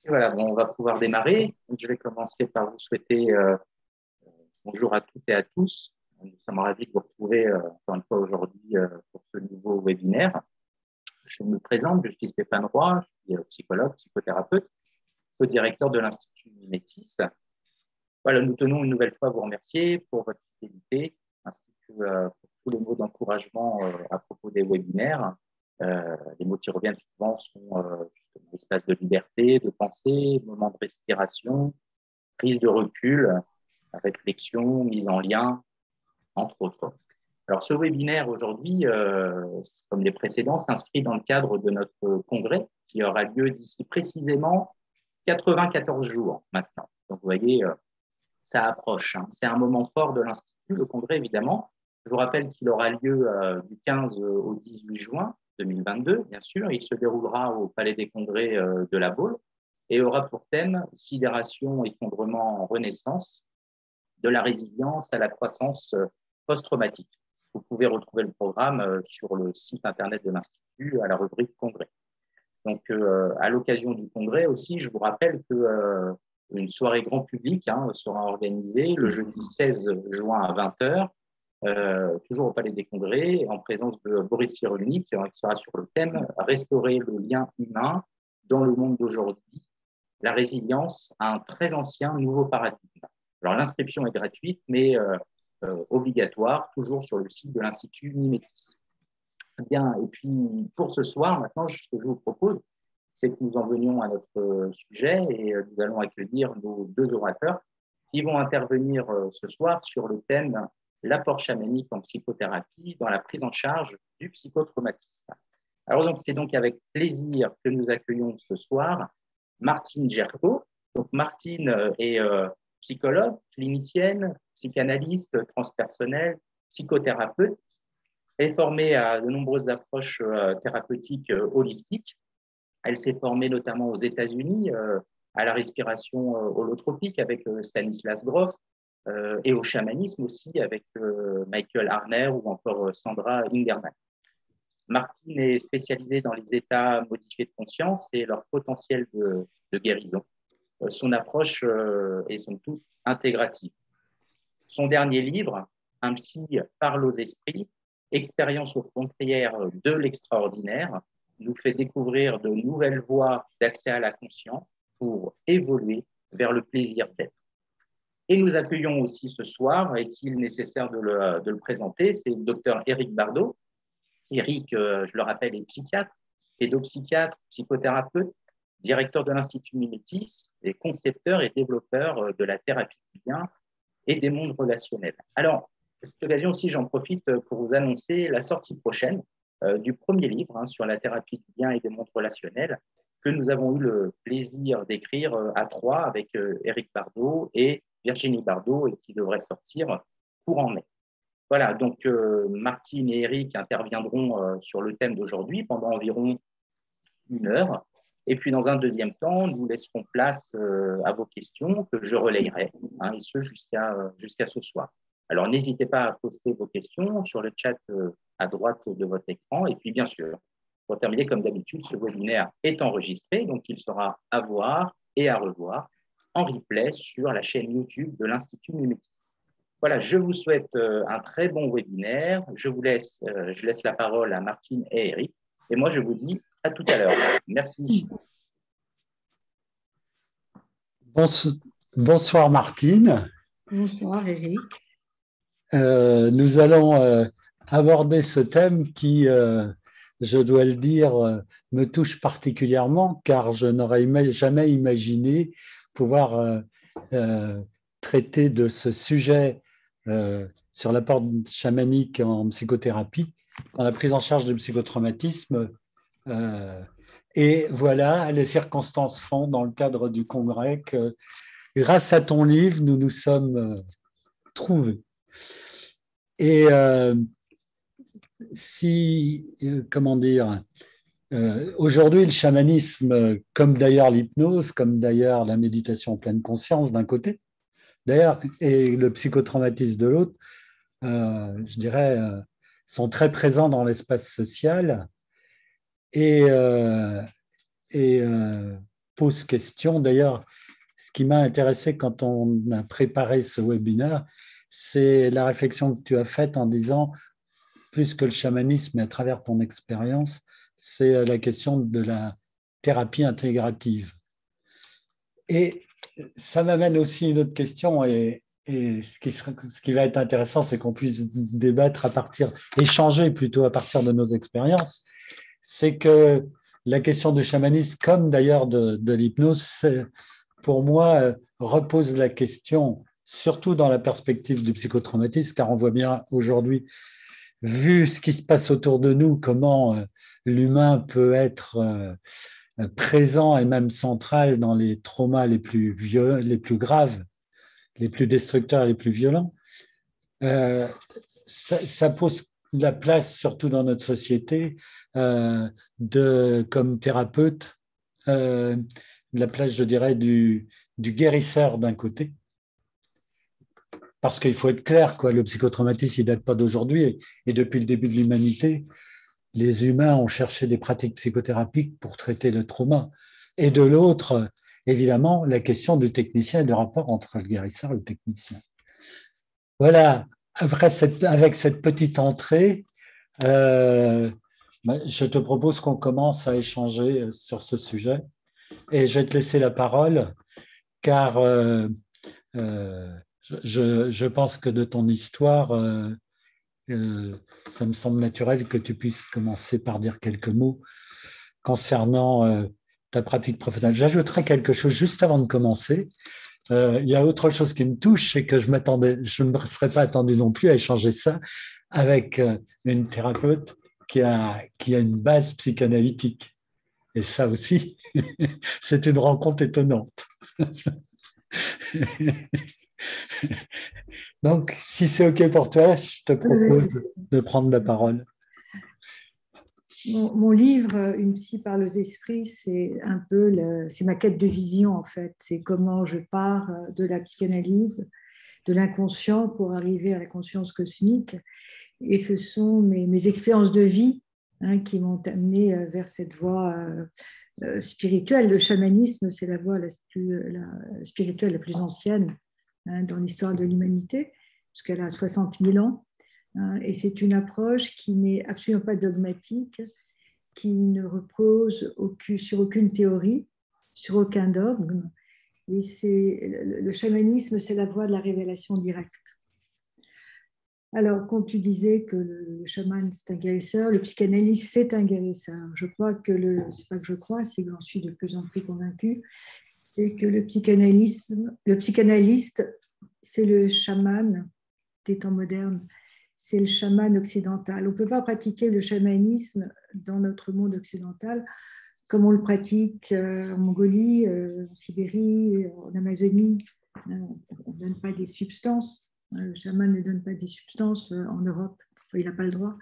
Et voilà, bon, on va pouvoir démarrer. Donc, je vais commencer par vous souhaiter bonjour à toutes et à tous. Nous sommes ravis de vous retrouver encore une fois aujourd'hui pour ce nouveau webinaire. Je me présente, je suis Stéphane Roy, je suis psychologue, psychothérapeute, co-directeur de l'Institut Métis. Voilà, nous tenons une nouvelle fois à vous remercier pour votre fidélité, ainsi que pour tous les mots d'encouragement à propos des webinaires. Les mots qui reviennent souvent sont justement l'espace de liberté, de pensée, moment de respiration, prise de recul, réflexion, mise en lien, entre autres. Alors, ce webinaire aujourd'hui, comme les précédents, s'inscrit dans le cadre de notre congrès qui aura lieu d'ici précisément 94 jours maintenant. Donc, vous voyez, ça approche. Hein. C'est un moment fort de l'Institut, le congrès, évidemment. Je vous rappelle qu'il aura lieu du 15 au 18 juin 2022, bien sûr. Il se déroulera au Palais des Congrès de La Baule et aura pour thème « Sidération, effondrement, renaissance, de la résilience à la croissance post-traumatique ». Vous pouvez retrouver le programme sur le site internet de l'Institut à la rubrique Congrès. Donc, à l'occasion du congrès aussi, je vous rappelle que une soirée grand public sera organisée le jeudi 16 juin à 20h, toujours au Palais des Congrès, en présence de Boris Cyrulnik, qui sera sur le thème « Restaurer le lien humain dans le monde d'aujourd'hui, la résilience à un très ancien nouveau paradigme ». Alors, l'inscription est gratuite, mais obligatoire, toujours sur le site de l'Institut Métis. Bien, et puis pour ce soir, maintenant, ce que je vous propose, c'est que nous en venions à notre sujet et nous allons accueillir nos deux orateurs qui vont intervenir ce soir sur le thème « L'apport chamanique en psychothérapie dans la prise en charge du psychotraumatisme ». Alors, c'est donc avec plaisir que nous accueillons ce soir Martine Gerco. Donc, Martine est psychologue, clinicienne, psychanalyste, transpersonnelle, psychothérapeute. Elle est formée à de nombreuses approches thérapeutiques holistiques. Elle s'est formée notamment aux États-Unis à la respiration holotropique avec Stanislas Grof et au chamanisme aussi avec Michael Harner ou encore Sandra Ingerman. Martine est spécialisée dans les états modifiés de conscience et leur potentiel de guérison. Son approche est somme toute intégrative. Son dernier livre, Un psy parle aux esprits, expérience aux frontières de l'extraordinaire, nous fait découvrir de nouvelles voies d'accès à la conscience pour évoluer vers le plaisir d'être. Et nous accueillons aussi ce soir, est-il nécessaire de le présenter, c'est le docteur Éric Bardot. Éric, je le rappelle, est psychiatre, pédopsychiatre, psychothérapeute, directeur de l'Institut Métis et concepteur et développeur de la thérapie du lien et des mondes relationnels. Alors, à cette occasion aussi, j'en profite pour vous annoncer la sortie prochaine du premier livre sur la thérapie du lien et des mondes relationnels que nous avons eu le plaisir d'écrire à trois avec Éric Bardot et Virginie Bardot et qui devrait sortir courant mai. Voilà, donc Martine et Éric interviendront sur le thème d'aujourd'hui pendant environ 1 heure. Et puis, dans un deuxième temps, nous laisserons place à vos questions que je relayerai, et ce jusqu'à ce soir. Alors, n'hésitez pas à poster vos questions sur le chat à droite de votre écran. Et puis, bien sûr, pour terminer, comme d'habitude, ce webinaire est enregistré, donc il sera à voir et à revoir en replay sur la chaîne YouTube de l'Institut Métis. Voilà, je vous souhaite un très bon webinaire. Je laisse la parole à Martine et Éric. Et moi, je vous dis à tout à l'heure. Merci. Bonsoir Martine. Bonsoir Éric. Nous allons aborder ce thème qui, je dois le dire, me touche particulièrement car je n'aurais jamais imaginé pouvoir traiter de ce sujet sur l'apport chamanique en psychothérapie, dans la prise en charge du psychotraumatisme. Et voilà, les circonstances font, dans le cadre du congrès, que grâce à ton livre, nous nous sommes trouvés. Et comment dire, aujourd'hui, le chamanisme, comme d'ailleurs l'hypnose, comme d'ailleurs la méditation en pleine conscience d'un côté, d'ailleurs, et le psychotraumatisme de l'autre, je dirais, sont très présents dans l'espace social. Et et pose question. D'ailleurs, ce qui m'a intéressé quand on a préparé ce webinaire, c'est la réflexion que tu as faite en disant, plus que le chamanisme, et à travers ton expérience, c'est la question de la thérapie intégrative. Et ça m'amène aussi à une autre question, et ce qui va être intéressant, c'est qu'on puisse débattre échanger plutôt à partir de nos expériences. C'est que la question du chamanisme, comme d'ailleurs de l'hypnose, pour moi, repose la question, surtout dans la perspective du psychotraumatisme, car on voit bien aujourd'hui, vu ce qui se passe autour de nous, comment l'humain peut être présent et même central dans les traumas les plus graves, les plus destructeurs, les plus violents. Ça pose la place, surtout dans notre société, comme thérapeute, la place, je dirais, du guérisseur d'un côté. Parce qu'il faut être clair, quoi, le psychotraumatisme, il ne date pas d'aujourd'hui. Et depuis le début de l'humanité, les humains ont cherché des pratiques psychothérapiques pour traiter le trauma. Et de l'autre, évidemment, la question du technicien et du rapport entre le guérisseur et le technicien. Voilà, avec cette petite entrée, je te propose qu'on commence à échanger sur ce sujet. Et je vais te laisser la parole, car je pense que de ton histoire, ça me semble naturel que tu puisses commencer par dire quelques mots concernant ta pratique professionnelle. J'ajouterai quelque chose juste avant de commencer. Il y a autre chose qui me touche, c'est que je ne me serais pas attendu non plus à échanger ça avec une thérapeute qui a une base psychanalytique. Et ça aussi, c'est une rencontre étonnante. Donc, si c'est OK pour toi, je te propose de prendre la parole. Mon livre, Une psy parle aux esprits, c'est un peu c'est ma quête de vision en fait. C'est comment je pars de la psychanalyse, de l'inconscient pour arriver à la conscience cosmique. Et ce sont mes expériences de vie qui m'ont amené vers cette voie spirituelle. Le chamanisme, c'est la voie spirituelle la plus ancienne dans l'histoire de l'humanité, puisqu'elle a 60 000 ans. Et c'est une approche qui n'est absolument pas dogmatique, qui ne repose sur aucune théorie, sur aucun dogme. Et le chamanisme, c'est la voie de la révélation directe. Alors, quand tu disais que le chaman, c'est un guérisseur, le psychanalyste, c'est un guérisseur. Je crois que c'est pas que je crois, c'est que j'en suis de plus en plus convaincue, c'est que le psychanalyste, c'est le chaman des temps modernes. C'est le chaman occidental. On ne peut pas pratiquer le chamanisme dans notre monde occidental comme on le pratique en Mongolie, en Sibérie, en Amazonie. On ne donne pas des substances. Le chaman ne donne pas des substances en Europe. Il n'a pas le droit.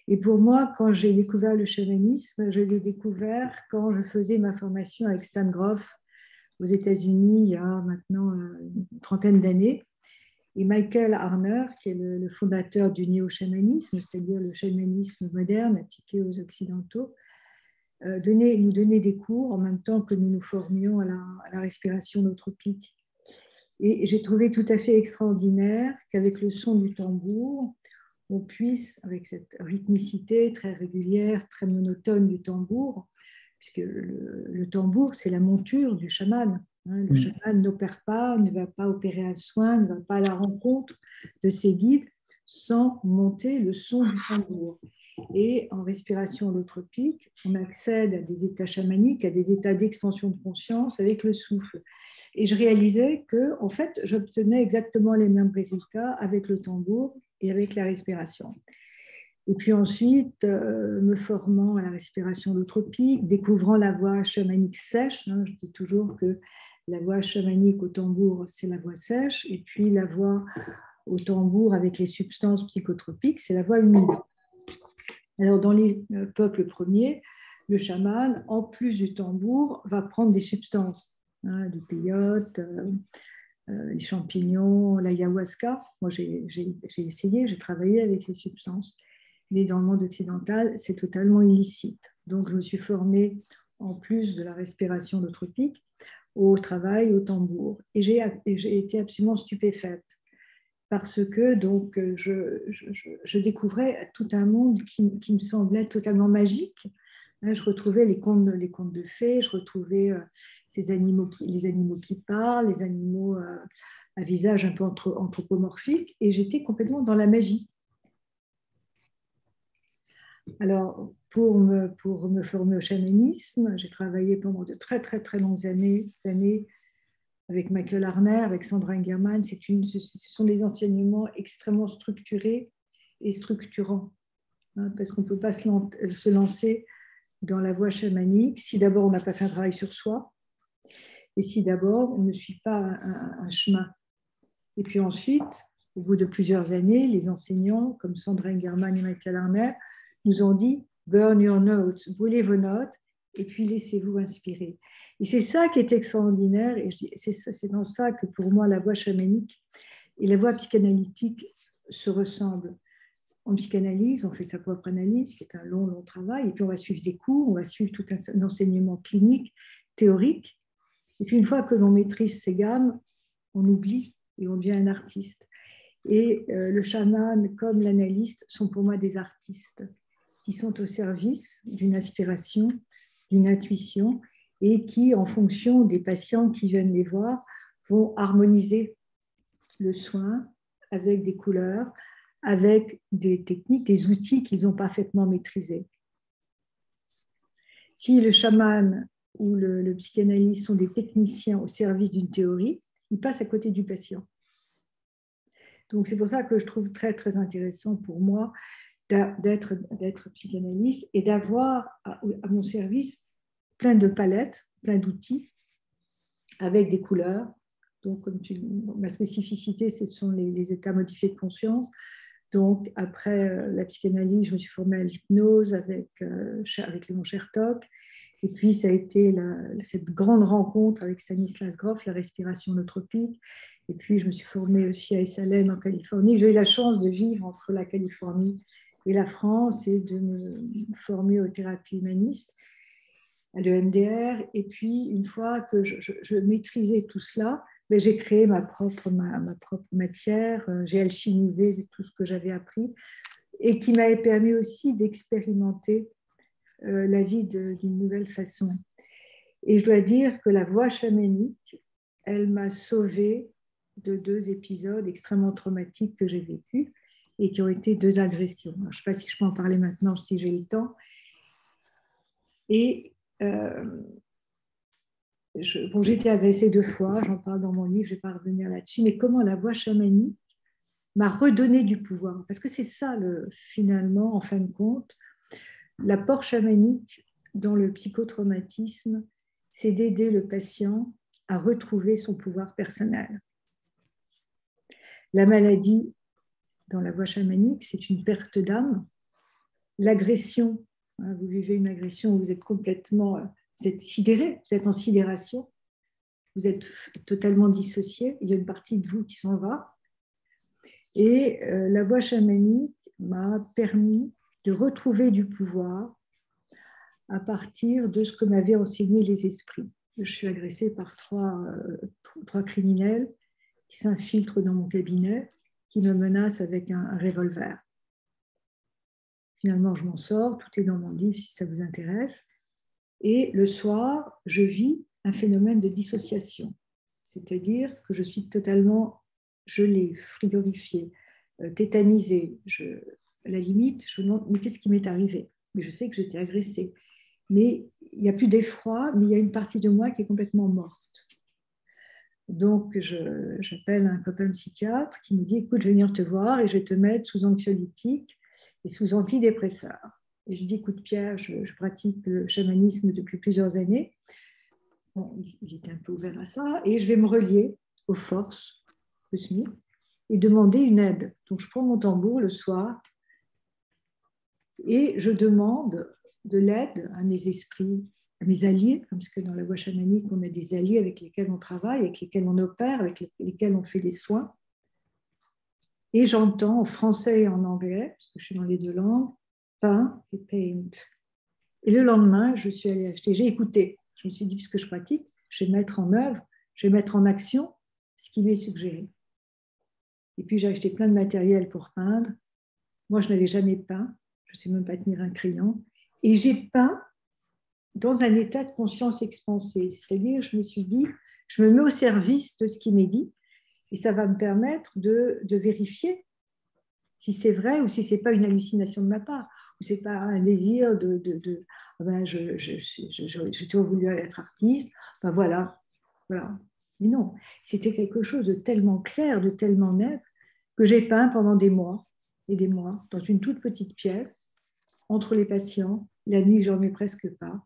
Et pour moi, quand j'ai découvert le chamanisme, je l'ai découvert quand je faisais ma formation avec Stan Grof aux États-Unis il y a maintenant une trentaine d'années. Et Michael Harner, qui est le fondateur du néo-chamanisme, c'est-à-dire le chamanisme moderne appliqué aux Occidentaux, nous donnait des cours en même temps que nous nous formions à la respiration nootropique. Et j'ai trouvé tout à fait extraordinaire qu'avec le son du tambour, on puisse, avec cette rythmicité très régulière, très monotone du tambour, puisque le tambour, c'est la monture du chaman. Le chaman n'opère pas, ne va pas opérer un soin, ne va pas à la rencontre de ses guides sans monter le son du tambour. Et en respiration holotropique, on accède à des états chamaniques, à des états d'expansion de conscience avec le souffle. Et je réalisais que, en fait, j'obtenais exactement les mêmes résultats avec le tambour et avec la respiration. Et puis ensuite, me formant à la respiration holotropique, découvrant la voix chamanique sèche. Je dis toujours que la voix chamanique au tambour, c'est la voix sèche. Et puis la voix au tambour avec les substances psychotropiques, c'est la voix humide. Alors, dans les peuples premiers, le chaman, en plus du tambour, va prendre des substances, du peyote, les champignons, l'ayahuasca. Moi, j'ai essayé, j'ai travaillé avec ces substances. Mais dans le monde occidental, c'est totalement illicite. Donc, je me suis formée en plus de la respiration holotropique, au travail, au tambour. Et j'ai été absolument stupéfaite parce que donc, je découvrais tout un monde qui me semblait totalement magique. Je retrouvais les contes de fées, je retrouvais les animaux qui parlent, les animaux à visage un peu anthropomorphique, et j'étais complètement dans la magie. Alors, pour me former au chamanisme, j'ai travaillé pendant de très, très, très longues années avec Michael Harner, avec Sandra Engerman. Ce sont des enseignements extrêmement structurés et structurants, parce qu'on ne peut pas se lancer dans la voie chamanique si d'abord on n'a pas fait un travail sur soi et si d'abord on ne suit pas un chemin. Et puis ensuite, au bout de plusieurs années, les enseignants comme Sandra Engerman et Michael Harner nous ont dit « burn your notes », brûlez vos notes et puis laissez-vous inspirer. Et c'est ça qui est extraordinaire, et c'est dans ça que pour moi la voie chamanique et la voie psychanalytique se ressemblent. En psychanalyse, on fait sa propre analyse, qui est un long, long travail, et puis on va suivre des cours, on va suivre tout un enseignement clinique, théorique, et puis une fois que l'on maîtrise ces gammes, on oublie et on devient un artiste. Et le chaman comme l'analyste sont pour moi des artistes qui sont au service d'une aspiration, d'une intuition, et qui, en fonction des patients qui viennent les voir, vont harmoniser le soin avec des couleurs, avec des techniques, des outils qu'ils ont parfaitement maîtrisés. Si le chaman ou le psychanalyste sont des techniciens au service d'une théorie, ils passent à côté du patient. Donc c'est pour ça que je trouve très, très intéressant pour moi d'être psychanalyste et d'avoir à mon service plein de palettes, plein d'outils avec des couleurs. Donc, ma spécificité, ce sont les états modifiés de conscience. Donc, après la psychanalyse, je me suis formée à l'hypnose avec Léon Chertok. Et puis, ça a été cette grande rencontre avec Stanislas Grof, la respiration holotropique. Et puis, je me suis formée aussi à Esalen, en Californie. J'ai eu la chance de vivre entre la Californie et la France et de me former aux thérapies humanistes, à l'EMDR. Et puis, une fois que je maîtrisais tout cela, mais j'ai créé ma propre matière, j'ai alchimisé tout ce que j'avais appris et qui m'avait permis aussi d'expérimenter la vie d'une nouvelle façon. Et je dois dire que la voie chamanique, elle m'a sauvée de 2 épisodes extrêmement traumatiques que j'ai vécus et qui ont été 2 agressions. Alors, je ne sais pas si je peux en parler maintenant, si j'ai le temps. Et j'ai été agressée 2 fois, j'en parle dans mon livre, je ne vais pas revenir là-dessus, mais comment la voie chamanique m'a redonné du pouvoir. Parce que c'est ça, finalement, en fin de compte, l'apport chamanique dans le psychotraumatisme, c'est d'aider le patient à retrouver son pouvoir personnel. La maladie, dans la voie chamanique, c'est une perte d'âme. L'agression, vous vivez une agression où vous êtes complètement... Vous êtes sidéré, vous êtes en sidération, vous êtes totalement dissocié, il y a une partie de vous qui s'en va. Et la voie chamanique m'a permis de retrouver du pouvoir à partir de ce que m'avaient enseigné les esprits. Je suis agressée par 3 criminels qui s'infiltrent dans mon cabinet, qui me menacent avec un revolver. Finalement, je m'en sors, tout est dans mon livre si ça vous intéresse. Et le soir, je vis un phénomène de dissociation, c'est-à-dire que je suis totalement gelée, frigorifiée, tétanisée. À la limite, je me demande, mais qu'est-ce qui m'est arrivé? Mais je sais que j'étais agressée. Mais il n'y a plus d'effroi, mais il y a une partie de moi qui est complètement morte. Donc, j'appelle un copain psychiatre qui me dit, écoute, je vais venir te voir et je vais te mettre sous anxiolytique et sous antidépresseur. Et je dis, écoute Pierre, je pratique le chamanisme depuis plusieurs années. Bon, il était un peu ouvert à ça. Et je vais me relier aux forces cosmiques et demander une aide. Donc, je prends mon tambour le soir et je demande de l'aide à mes esprits, à mes alliés, parce que dans la voie chamanique, on a des alliés avec lesquels on travaille, avec lesquels on opère, avec lesquels on fait des soins. Et j'entends en français et en anglais, parce que je suis dans les 2 langues, pain et paint. Et le lendemain, je suis allée acheter, j'ai écouté. Je me suis dit, puisque je pratique, je vais mettre en œuvre, je vais mettre en action ce qui lui est suggéré. Et puis, j'ai acheté plein de matériel pour peindre. Moi, je n'avais jamais peint. Je ne sais même pas tenir un crayon. Et j'ai peint dans un état de conscience expansée. C'est-à-dire, je me suis dit, je me mets au service de ce qui m'est dit et ça va me permettre de vérifier si c'est vrai ou si ce n'est pas une hallucination de ma part, ou ce n'est pas un désir ben, j'ai toujours voulu être artiste, ben voilà. Mais non, c'était quelque chose de tellement clair, de tellement net, que j'ai peint pendant des mois et des mois, dans une toute petite pièce, entre les patients. La nuit, je ne dormais presque pas.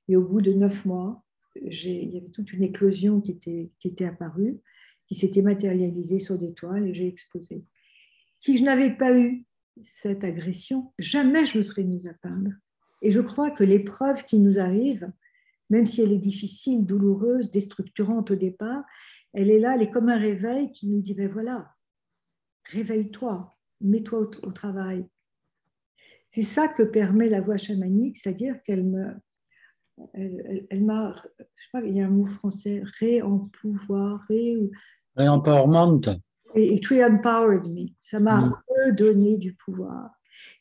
Et au bout de 9 mois, il y avait toute une éclosion qui était apparue, qui s'était matérialisée sur des toiles et j'ai exposé. Si je n'avais pas eu cette agression, jamais je me serais mise à peindre. Et je crois que l'épreuve qui nous arrive, même si elle est difficile, douloureuse, déstructurante au départ, elle est là, elle est comme un réveil qui nous dit, ben voilà, réveille-toi, mets-toi au travail. C'est ça que permet la voie chamanique, c'est-à-dire qu'elle m'a, je crois qu'il y a un mot français, réempouvoir, Empowerment. It re-empowered me. Ça m'a redonné du pouvoir.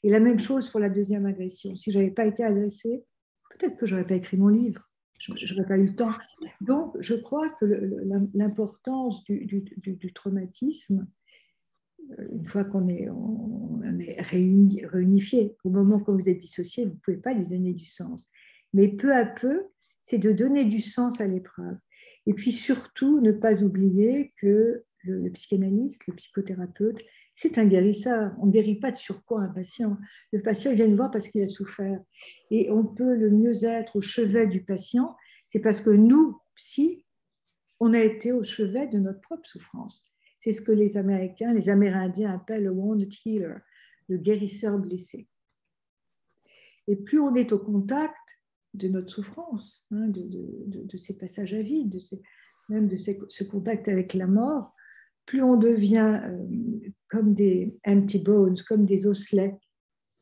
Et la même chose pour la deuxième agression. Si je n'avais pas été agressée, peut-être que je n'aurais pas écrit mon livre. Je n'aurais pas eu le temps. Donc, je crois que l'importance du traumatisme, une fois qu'on est réunifié, au moment où vous êtes dissocié, vous ne pouvez pas lui donner du sens. Mais peu à peu, c'est de donner du sens à l'épreuve. Et puis surtout, ne pas oublier que le psychanalyste, le psychothérapeute, c'est un guérisseur. On ne guérit pas de surpoids un patient. Le patient, il vient nous voir parce qu'il a souffert. Et on peut le mieux être au chevet du patient, c'est parce que nous, psy, on a été au chevet de notre propre souffrance. C'est ce que les Américains, les Amérindiens appellent le wounded healer, le guérisseur blessé. Et plus on est au contact de notre souffrance, hein, de ces passages à vide, même de ce contact avec la mort, plus on devient comme des empty bones, comme des osselets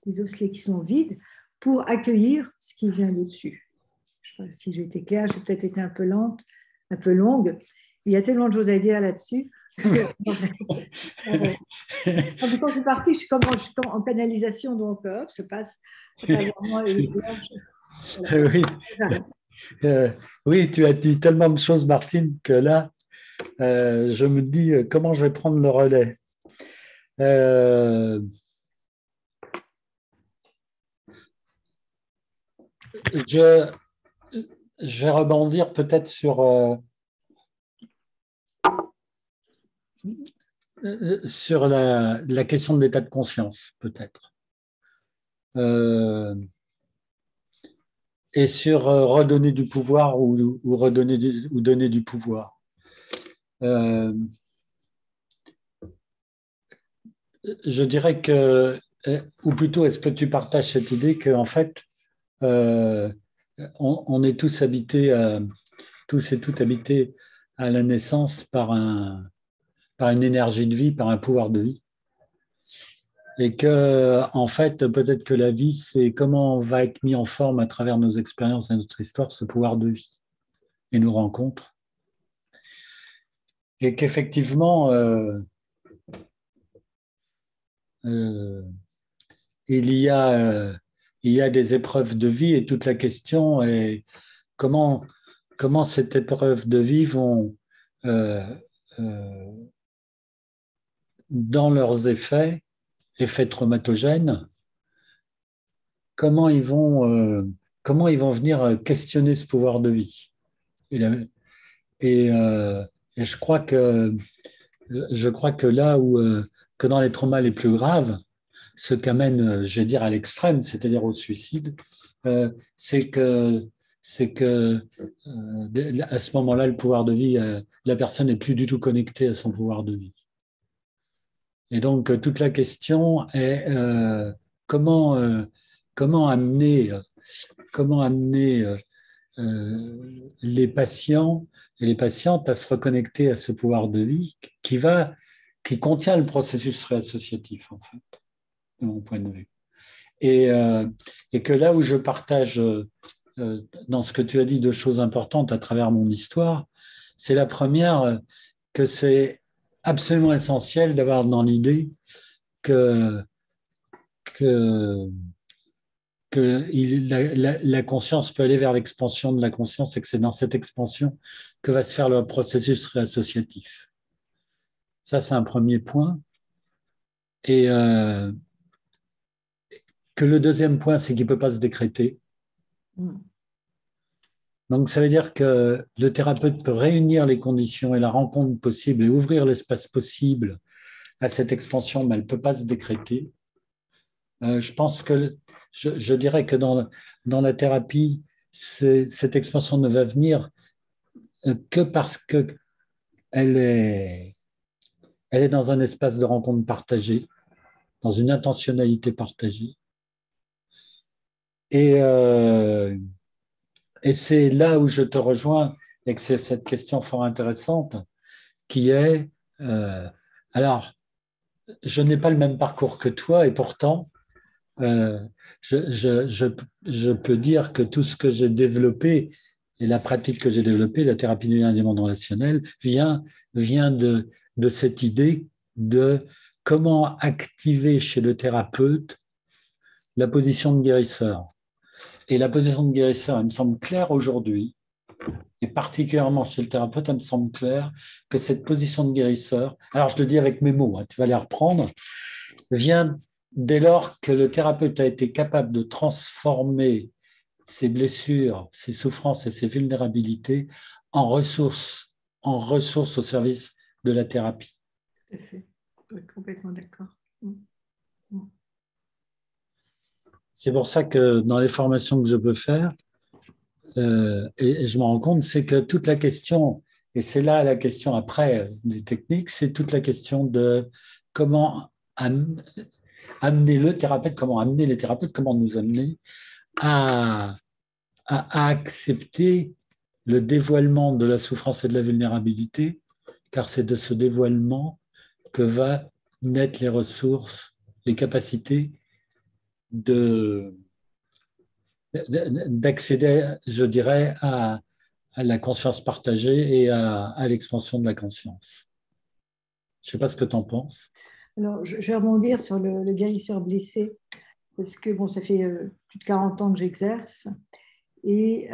qui sont vides, pour accueillir ce qui vient de-dessus. Je ne sais pas si j'ai été claire, j'ai peut-être été un peu lente, un peu longue. Il y a tellement de choses à dire là-dessus. Quand je suis partie, je suis comme en pénalisation, donc hop, ça passe. Moi, voilà. Oui, tu as dit tellement de choses, Martine, que là, je me dis comment je vais prendre le relais. Je vais rebondir peut-être sur la question de l'état de conscience, peut-être. Et sur redonner du pouvoir ou donner du pouvoir. Je dirais que, ou plutôt, est-ce que tu partages cette idée qu'en fait, on est tous habités, tous et toutes habités à la naissance par une énergie de vie, par un pouvoir de vie. Et que, en fait, peut-être que la vie, c'est comment on va être mis en forme à travers nos expériences et notre histoire, ce pouvoir de vie et nos rencontres. Et qu'effectivement, il y a des épreuves de vie et toute la question est comment cette épreuve de vie vont, dans leurs effets traumatogènes, comment ils vont venir questionner ce pouvoir de vie. Et je crois que là où que dans les traumas les plus graves, ce qu'amène, je vais dire, à l'extrême, c'est-à-dire au suicide, c'est que à ce moment-là, le pouvoir de vie, la personne n'est plus du tout connectée à son pouvoir de vie. Et donc, toute la question est comment amener les patients et les patientes à se reconnecter à ce pouvoir de vie qui contient le processus réassociatif, en fait, de mon point de vue. et que là où je partage dans ce que tu as dit de choses importantes à travers mon histoire, c'est la première, que c'est absolument essentiel d'avoir dans l'idée que, que, la conscience peut aller vers l'expansion de la conscience et que c'est dans cette expansion que va se faire le processus réassociatif. Ça, c'est un premier point. Et que le deuxième point, c'est qu'il ne peut pas se décréter. Donc, ça veut dire que le thérapeute peut réunir les conditions et la rencontre possible et ouvrir l'espace possible à cette expansion, mais elle ne peut pas se décréter. Je pense que je dirais que dans la thérapie, cette expansion ne va venir que parce qu'elle est, elle est dans un espace de rencontre partagée, dans une intentionnalité partagée. Et c'est là où je te rejoins et que c'est cette question fort intéressante qui est, alors, je n'ai pas le même parcours que toi et pourtant, je peux dire que tout ce que j'ai développé et la pratique que j'ai développée, la thérapie du lien des mondes relationnels, vient de cette idée de comment activer chez le thérapeute la position de guérisseur. Et la position de guérisseur, elle me semble claire aujourd'hui, et particulièrement chez le thérapeute, elle me semble claire que cette position de guérisseur, alors je le dis avec mes mots, hein, tu vas les reprendre, vient dès lors que le thérapeute a été capable de transformer ses blessures, ses souffrances et ses vulnérabilités en ressources au service de la thérapie. Tout à fait. Je suis complètement d'accord. C'est pour ça que dans les formations que je peux faire, et je me rends compte, c'est que toute la question, et c'est là la question après des techniques, c'est toute la question de comment amener le thérapeute, comment amener les thérapeutes, comment nous amener à accepter le dévoilement de la souffrance et de la vulnérabilité, car c'est de ce dévoilement que va naître les ressources, les capacités d'accéder, je dirais, à la conscience partagée et à l'expansion de la conscience. Je ne sais pas ce que tu en penses. Alors, je vais rebondir sur le guérisseur blessé, parce que bon, ça fait plus de 40 ans que j'exerce, et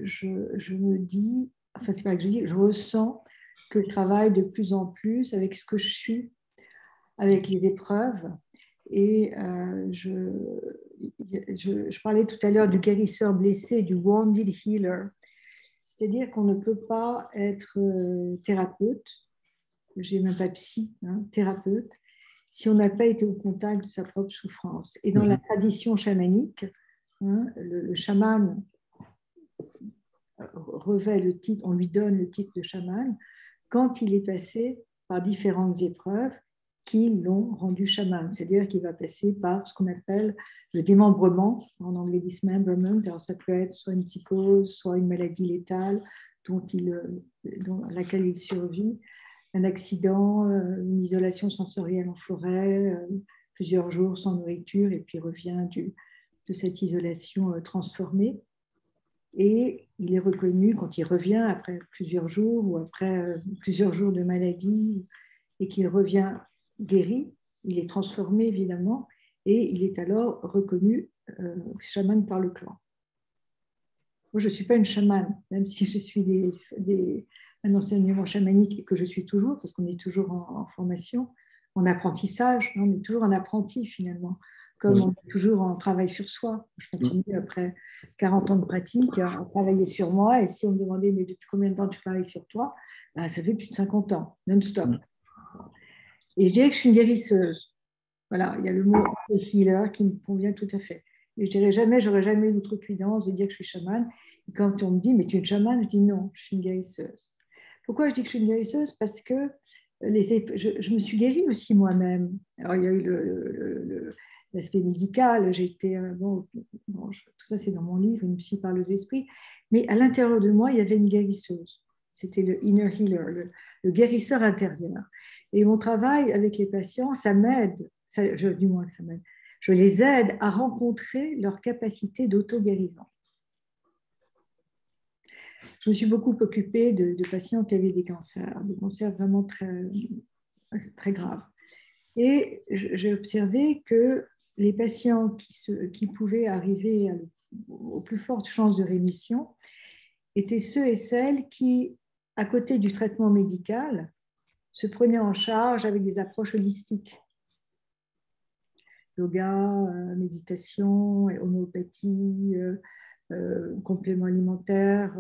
je me dis, enfin, c'est pas que je dis, je ressens que je travaille de plus en plus avec ce que je suis, avec les épreuves. Et je parlais tout à l'heure du guérisseur blessé, du wounded healer. C'est-à-dire qu'on ne peut pas être thérapeute, je n'ai même pas psy, hein, thérapeute, si on n'a pas été au contact de sa propre souffrance. Et dans la tradition chamanique, hein, le chaman revêt le titre, on lui donne le titre de chaman quand il est passé par différentes épreuves qui l'ont rendu chaman. C'est-à-dire qu'il va passer par ce qu'on appelle le démembrement, en anglais dismemberment. Alors ça peut être soit une psychose, soit une maladie létale dont laquelle il survit, un accident, une isolation sensorielle en forêt, plusieurs jours sans nourriture, et puis revient de cette isolation transformée. Et il est reconnu quand il revient après plusieurs jours ou après plusieurs jours de maladie et qu'il revient guéri, il est transformé évidemment et il est alors reconnu chaman par le clan. Moi, je ne suis pas une chamane, même si je suis un enseignement chamanique et que je suis toujours, parce qu'on est toujours en formation, en apprentissage, on est toujours un apprenti finalement, comme on est toujours en travail sur soi. Je continue après 40 ans de pratique à travailler sur moi, et si on me demandait mais depuis combien de temps tu travailles sur toi, ben, ça fait plus de 50 ans, non-stop. Et je dirais que je suis une guérisseuse. Voilà, il y a le mot healer qui me convient tout à fait. Et je dirais jamais, j'aurais jamais eu l'outrecuidance de dire que je suis chamane. Et quand on me dit, mais tu es une chamane, je dis non, je suis une guérisseuse. Pourquoi je dis que je suis une guérisseuse? Parce que je me suis guérie aussi moi-même. Alors, il y a eu l'aspect médical, j'étais, tout ça c'est dans mon livre, Une psy par les esprits, mais à l'intérieur de moi, il y avait une guérisseuse. C'était le inner healer, le guérisseur intérieur. Et mon travail avec les patients, ça m'aide, du moins ça m'aide. Je les aide à rencontrer leur capacité d'auto-guérison. Je me suis beaucoup occupée de patients qui avaient des cancers vraiment très, très graves. Et j'ai observé que les patients qui pouvaient arriver aux plus fortes chances de rémission étaient ceux et celles qui, à côté du traitement médical, se prenaient en charge avec des approches holistiques. Yoga, méditation, homéopathie, compléments alimentaires,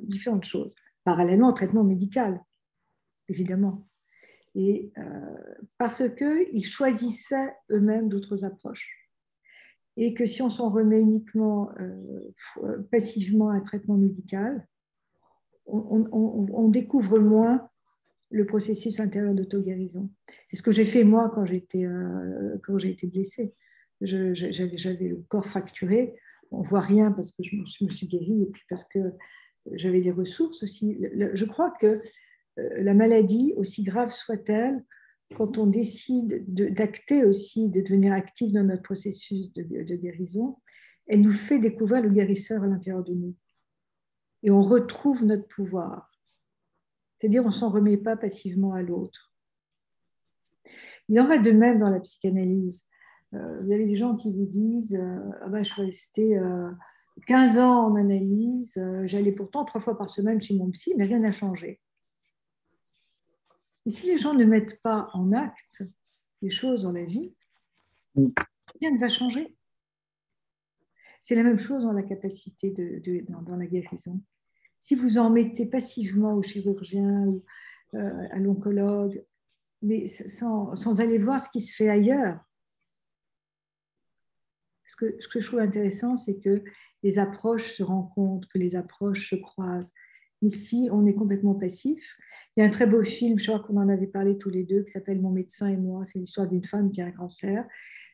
différentes choses. Parallèlement au traitement médical, évidemment. Et parce qu'ils choisissaient eux-mêmes d'autres approches. Et que si on s'en remet uniquement passivement à un traitement médical, on découvre moins le processus intérieur d'auto-guérison. C'est ce que j'ai fait moi quand j'ai été blessée. J'avais le corps fracturé. On ne voit rien parce que je me suis guérie et puis parce que j'avais des ressources aussi. Je crois que la maladie, aussi grave soit-elle, quand on décide d'acter aussi, de devenir actif dans notre processus de guérison, elle nous fait découvrir le guérisseur à l'intérieur de nous. Et on retrouve notre pouvoir. C'est-à-dire, on ne s'en remet pas passivement à l'autre. Il en va de même dans la psychanalyse. Vous avez des gens qui vous disent je suis restée 15 ans en analyse, j'allais pourtant 3 fois par semaine chez mon psy, mais rien n'a changé. Et si les gens ne mettent pas en acte les choses dans la vie, rien ne va changer. C'est la même chose dans la capacité dans la guérison. Si vous en mettez passivement au chirurgien ou à l'oncologue, mais sans aller voir ce qui se fait ailleurs. Ce que je trouve intéressant, c'est que les approches se rencontrent, que les approches se croisent. Ici, on est complètement passif. Il y a un très beau film, je crois qu'on en avait parlé tous les deux, qui s'appelle Mon médecin et moi. C'est l'histoire d'une femme qui a un cancer.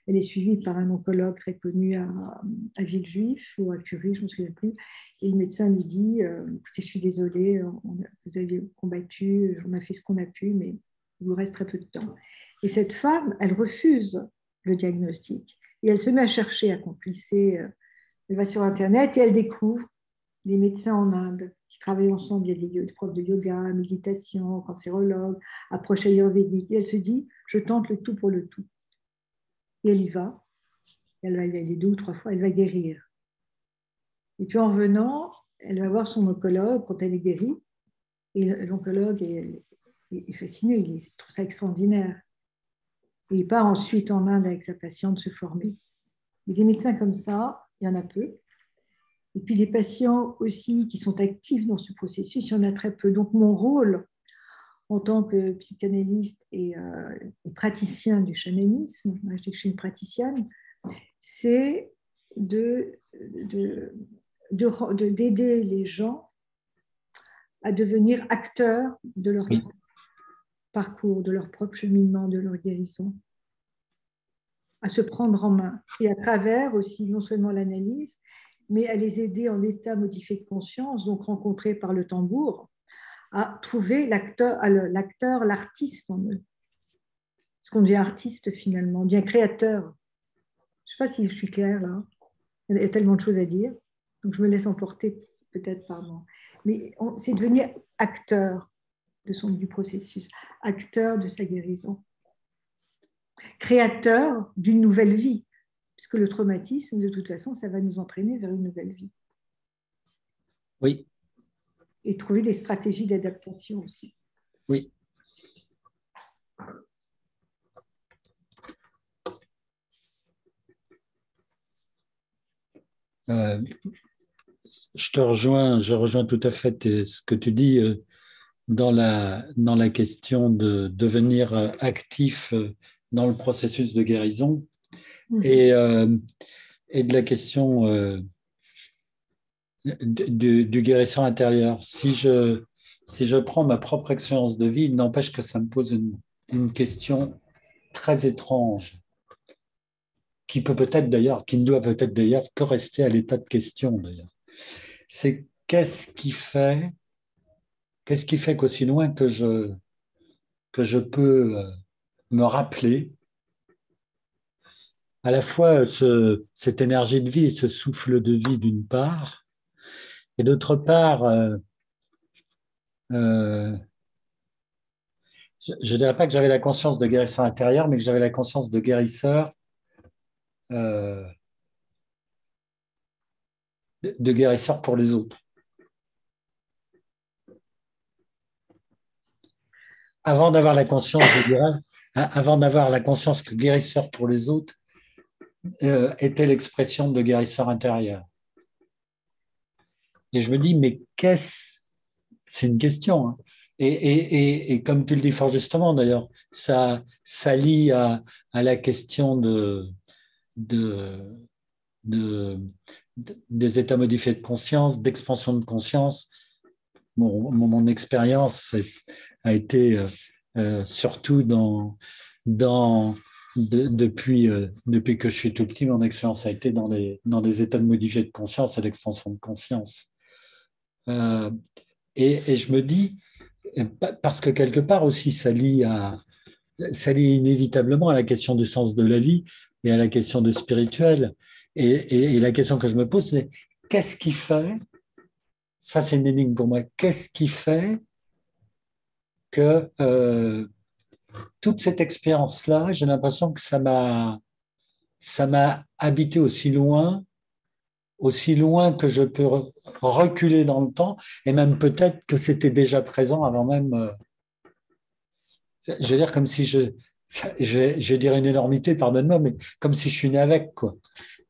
Elle est suivie par un oncologue très connu à Villejuif ou à Curie, je ne me souviens plus. Et le médecin lui dit écoutez, je suis désolée, vous avez combattu, on a fait ce qu'on a pu, mais il vous reste très peu de temps. Et cette femme, elle refuse le diagnostic. Et elle se met à chercher, à compulser. Elle va sur Internet et elle découvre les médecins en Inde qui travaillent ensemble. Il y a des profs de yoga, méditation, cancérologues, approche ayurvédique. Et elle se dit je tente le tout pour le tout. Et elle y va. Elle va y aller 2 ou 3 fois, elle va guérir. Et puis en revenant, elle va voir son oncologue quand elle est guérie. Et l'oncologue est fasciné, il trouve ça extraordinaire. Et il part ensuite en Inde avec sa patiente se former. Et des médecins comme ça, il y en a peu. Et puis les patients aussi qui sont actifs dans ce processus, il y en a très peu. Donc mon rôle en tant que psychanalyste et praticien du chamanisme, je dis que je suis une praticienne, c'est d'aider les gens à devenir acteurs de leur parcours, de leur propre cheminement, de leur guérison, à se prendre en main. Et à travers aussi, non seulement l'analyse, mais à les aider en état modifié de conscience, donc rencontrés par le tambour, à trouver l'acteur, l'artiste en eux. Parce qu'on devient artiste finalement, on devient créateur. Je ne sais pas si je suis claire là. Il y a tellement de choses à dire. Donc je me laisse emporter peut-être par moi. Mais c'est devenir acteur du processus, acteur de sa guérison, créateur d'une nouvelle vie, puisque le traumatisme, de toute façon, ça va nous entraîner vers une nouvelle vie. Oui. Et trouver des stratégies d'adaptation aussi. Oui. Je rejoins tout à fait ce que tu dis dans la question de devenir actif dans le processus de guérison et de la question du guérisseur intérieur. Si je prends ma propre expérience de vie, il n'empêche que ça me pose une question très étrange qui ne doit peut-être d'ailleurs que rester à l'état de question d'ailleurs. C'est qu'est-ce qui fait qu'aussi loin que je peux me rappeler, à la fois cette énergie de vie et ce souffle de vie d'une part, et d'autre part, je ne dirais pas que j'avais la conscience de guérisseur intérieur, mais que j'avais la conscience de guérisseur, euh, de guérisseur pour les autres. Avant d'avoir la conscience, je dirais, avant d'avoir la conscience que guérisseur pour les autres était l'expression de guérisseur intérieur. Et je me dis, mais qu'est-ce... C'est une question. Hein. Et comme tu le dis fort justement, d'ailleurs, ça lie à la question de, des états modifiés de conscience, d'expansion de conscience. Mon expérience a été surtout depuis que je suis tout petit, mon expérience a été dans des états de modifiés de conscience et d'expansion de conscience. Et je me dis, parce que quelque part aussi, ça lie inévitablement à la question du sens de la vie et à la question du spirituel. Et la question que je me pose, c'est qu'est-ce qui fait, ça c'est une énigme pour moi, qu'est-ce qui fait que toute cette expérience-là, j'ai l'impression que ça m'a habité aussi loin que je peux reculer dans le temps, et même peut-être que c'était déjà présent avant même. Je veux dire, comme si je dirais une énormité, pardonne-moi, mais comme si je suis né avec, quoi.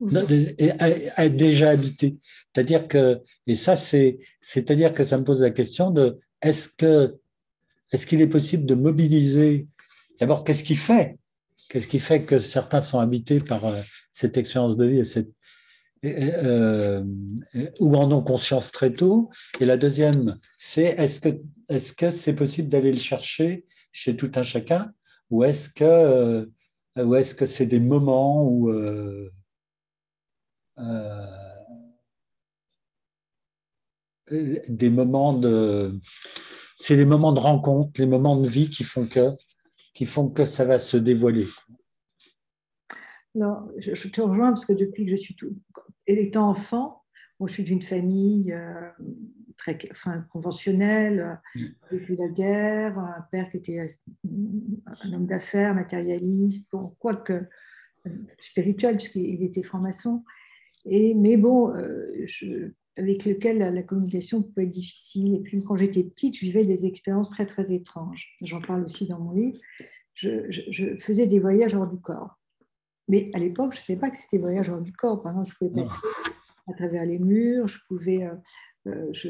Et déjà habité. C'est-à-dire que, et ça, c'est-à-dire que ça me pose la question de est-ce qu'il est possible de mobiliser, d'abord, qu'est-ce qui fait? Qu'est-ce qui fait que certains sont habités par cette expérience de vie ou en ont conscience très tôt? Et la deuxième, c'est est-ce que c'est possible d'aller le chercher chez tout un chacun, ou est-ce que c'est des moments où des moments c'est les moments de rencontre, les moments de vie qui font que ça va se dévoiler. Alors, je te rejoins parce que depuis que je suis étant enfant, bon, je suis d'une famille très conventionnelle, depuis la guerre, un père qui était un homme d'affaires, matérialiste, bon, quoique spirituel, puisqu'il était franc-maçon. Mais bon, avec lequel la communication pouvait être difficile. Et puis, quand j'étais petite, je vivais des expériences très, très étranges. J'en parle aussi dans mon livre. Je faisais des voyages hors du corps. Mais à l'époque, je ne savais pas que c'était voyage hors du corps. Par exemple, je pouvais passer à travers les murs, je pouvais... je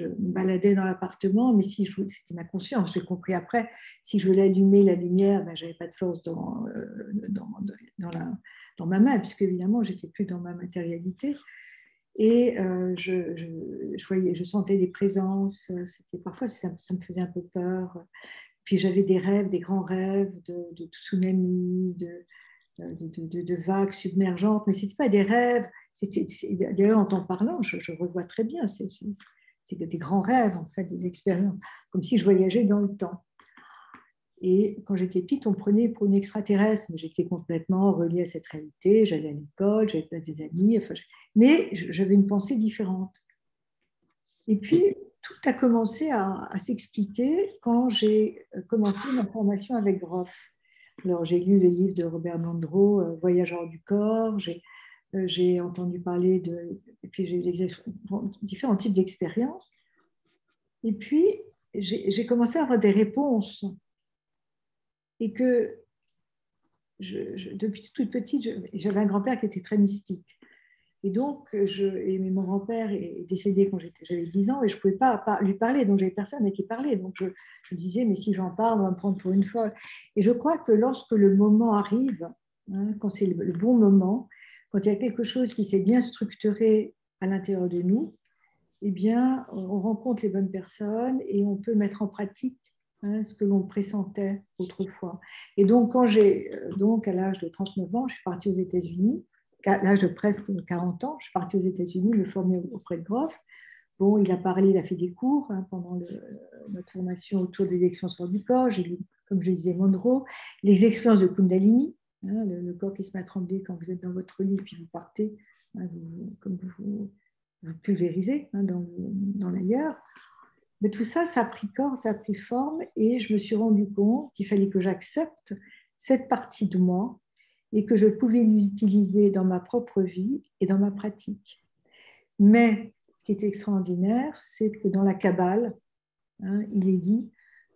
me baladais dans l'appartement, mais si c'était ma conscience, j'ai compris après, si je voulais allumer la lumière, ben, je n'avais pas de force dans ma main, puisque évidemment, je n'étais plus dans ma matérialité. Et je sentais des présences, parfois ça me faisait un peu peur. Puis j'avais des rêves, des grands rêves de tsunamis, de vagues submergentes, mais ce n'était pas des rêves. D'ailleurs, en t'en parlant, je revois très bien. C'est des grands rêves, en fait, des expériences, comme si je voyageais dans le temps. Et quand j'étais petite, on me prenait pour une extraterrestre, mais j'étais complètement reliée à cette réalité. J'allais à l'école, j'avais pas des amis, mais j'avais une pensée différente. Et puis, tout a commencé à s'expliquer quand j'ai commencé ma formation avec Groff. Alors, j'ai lu les livres de Robert Monroe, Voyage hors du corps, j'ai entendu parler et puis j'ai eu différents types d'expériences. Et puis, j'ai commencé à avoir des réponses. Et que, depuis toute petite, j'avais un grand-père qui était très mystique. Et donc, mon grand-père est décédé quand j'avais 10 ans et je ne pouvais pas lui parler, donc j'avais personne à qui parler. Donc, je me disais, mais si j'en parle, on va me prendre pour une folle. Et je crois que lorsque le moment arrive, hein, quand c'est le bon moment, quand il y a quelque chose qui s'est bien structuré à l'intérieur de nous, eh bien, on rencontre les bonnes personnes et on peut mettre en pratique ce que l'on pressentait autrefois. Et donc, à l'âge de 39 ans, je suis partie aux États-Unis. À l'âge de presque 40 ans, je suis partie aux États-Unis me former auprès de Groff. Bon, il a fait des cours pendant notre formation autour des expériences hors du corps. J'ai lu, comme je disais, Monroe, les expériences de Kundalini. hein, le corps qui se met à trembler quand vous êtes dans votre lit, puis vous partez, hein, comme vous pulvérisez, hein, dans l'ailleurs. Mais tout ça, ça a pris corps, ça a pris forme, et je me suis rendu compte qu'il fallait que j'accepte cette partie de moi et que je pouvais l'utiliser dans ma propre vie et dans ma pratique. Mais ce qui est extraordinaire, c'est que dans la Kabbale, hein, il est dit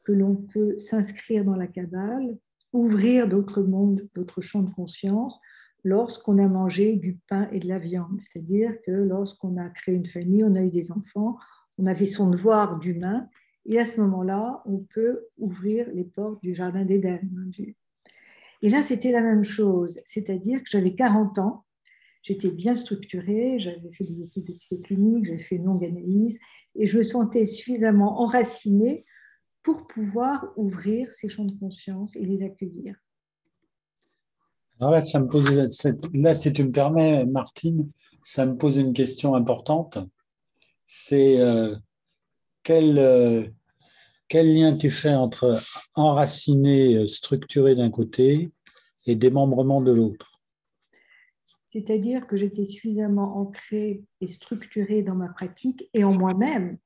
que l'on peut s'inscrire dans la Kabbale, ouvrir d'autres mondes, d'autres champs de conscience, lorsqu'on a mangé du pain et de la viande. C'est-à-dire que lorsqu'on a créé une famille, on a eu des enfants, on a fait son devoir d'humain, et à ce moment-là, on peut ouvrir les portes du Jardin d'Éden. Et là, c'était la même chose, c'est-à-dire que j'avais 40 ans, j'étais bien structurée, j'avais fait des études de psychoclinique, j'avais fait une longue analyse, et je me sentais suffisamment enracinée pour pouvoir ouvrir ces champs de conscience et les accueillir. Alors là, là, si tu me permets, Martine, ça me pose une question importante. C'est quel lien tu fais entre enraciné, structuré d'un côté et démembrement de l'autre? C'est-à-dire que j'étais suffisamment ancrée et structurée dans ma pratique et en moi-même,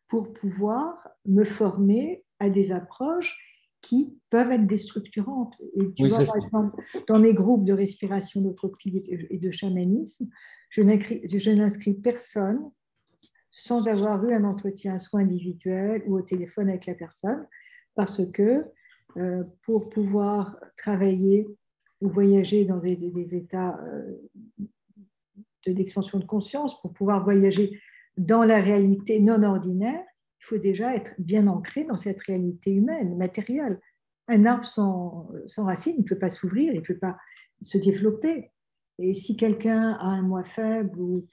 pour pouvoir me former à des approches qui peuvent être déstructurantes. Et tu vois, par exemple, dans mes groupes de respiration, d'entropie et de chamanisme, je n'inscris personne sans avoir eu un entretien soit individuel ou au téléphone avec la personne, parce que pour pouvoir travailler ou voyager dans des états d'expansion de conscience, pour pouvoir voyager dans la réalité non ordinaire, il faut déjà être bien ancré dans cette réalité humaine, matérielle. Un arbre sans racines, il ne peut pas s'ouvrir, il ne peut pas se développer. Et si quelqu'un a un moi faible ou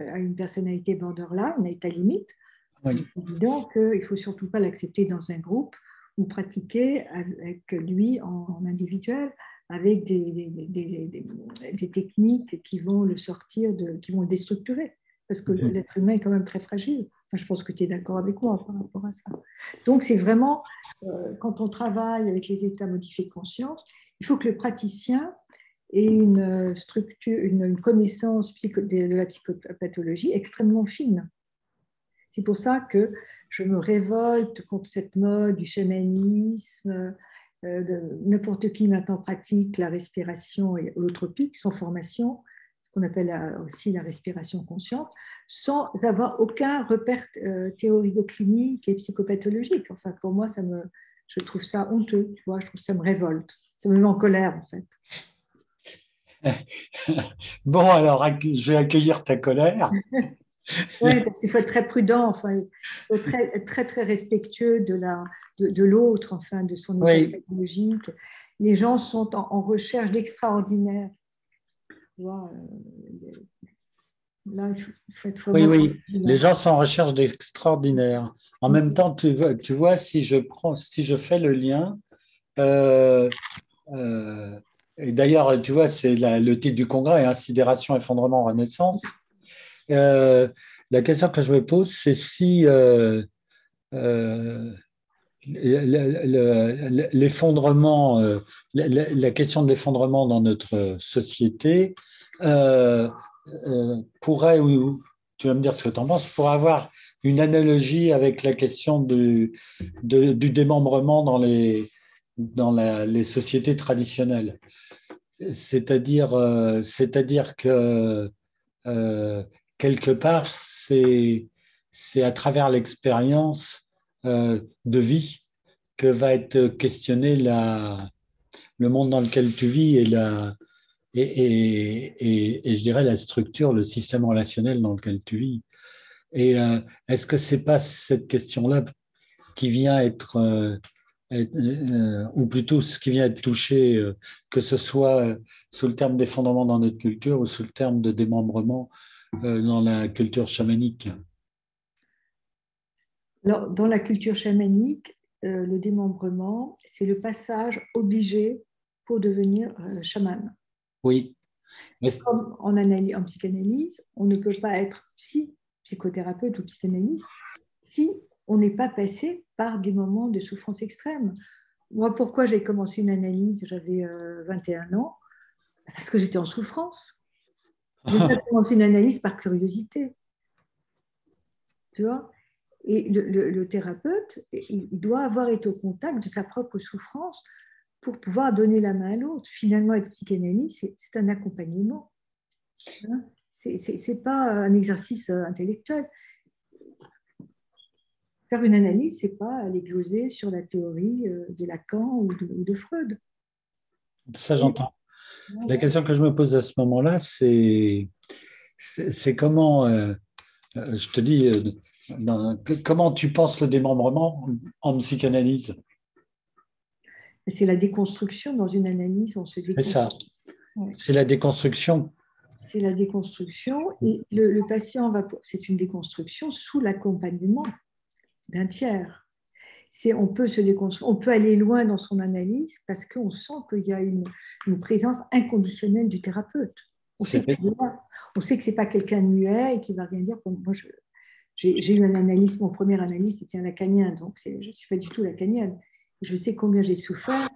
a une personnalité borderline, est à limite, il est évident qu'il ne faut surtout pas l'accepter dans un groupe ou pratiquer avec lui en individuel, avec des techniques qui vont le sortir, qui vont le déstructurer. Parce que l'être humain est quand même très fragile. Enfin, je pense que tu es d'accord avec moi par rapport à ça. Donc, c'est vraiment, quand on travaille avec les états modifiés de conscience, il faut que le praticien ait une structure, une connaissance de la psychopathologie extrêmement fine. C'est pour ça que je me révolte contre cette mode du chamanisme. N'importe qui maintenant pratique la respiration holotropique sans formation, ce qu'on appelle aussi la respiration consciente, sans avoir aucun repère théorico-clinique et psychopathologique. Enfin, pour moi, je trouve ça honteux, tu vois, je trouve que ça me révolte, ça me met en colère en fait. Bon, alors, je vais accueillir ta colère. Oui, parce qu'il faut être très prudent, enfin, il faut être très, très respectueux de l'autre, enfin, de son état psychologique. Les gens sont en recherche d'extraordinaire. Là, il faut être vraiment oui. Les gens sont en recherche d'extraordinaire. En même temps, tu vois, si je fais le lien, et d'ailleurs, tu vois, c'est le titre du congrès, hein, Sidération, effondrement, renaissance. La question que je me pose, c'est si l'effondrement, la question de l'effondrement dans notre société pourrait, ou tu vas me dire ce que tu en penses, pourrait avoir une analogie avec la question du démembrement dans les sociétés traditionnelles. C'est-à-dire que quelque part, c'est à travers l'expérience de vie que va être questionné le monde dans lequel tu vis et je dirais la structure, le système relationnel dans lequel tu vis. Et est-ce que c'est pas cette question-là qui vient ou plutôt ce qui vient être touché, que ce soit sous le terme d'effondrement dans notre culture ou sous le terme de démembrement dans la culture chamanique? Alors, dans la culture chamanique, le démembrement, c'est le passage obligé pour devenir chaman. Oui. Comme en psychanalyse, on ne peut pas être psychothérapeute ou psychanalyste si on n'est pas passé par des moments de souffrance extrême, Moi, pourquoi j'ai commencé une analyse? J'avais 21 ans, parce que j'étais en souffrance. Je n'ai pas commencé une analyse par curiosité, tu vois. Et le thérapeute, il doit avoir été au contact de sa propre souffrance pour pouvoir donner la main à l'autre. Finalement, être psychanalyste, c'est un accompagnement. Hein. C'est pas un exercice intellectuel. Faire une analyse, c'est pas aller gloser sur la théorie de Lacan ou de Freud. Ça, j'entends. La question que je me pose à ce moment-là, c'est comment, je te dis, comment tu penses le démembrement en psychanalyse? C'est la déconstruction dans une analyse, on se C'est déconstruit. ça. Ouais. C'est la déconstruction. C'est la déconstruction et le patient c'est une déconstruction sous l'accompagnement d'un tiers. On peut se déconstruire, on peut aller loin dans son analyse parce qu'on sent qu'il y a une présence inconditionnelle du thérapeute. On sait que c'est pas quelqu'un de muet et qui va rien dire. Moi, j'ai eu un analyste, mon premier analyste, c'était un lacanien, donc je ne suis pas du tout lacanienne. Je sais combien j'ai souffert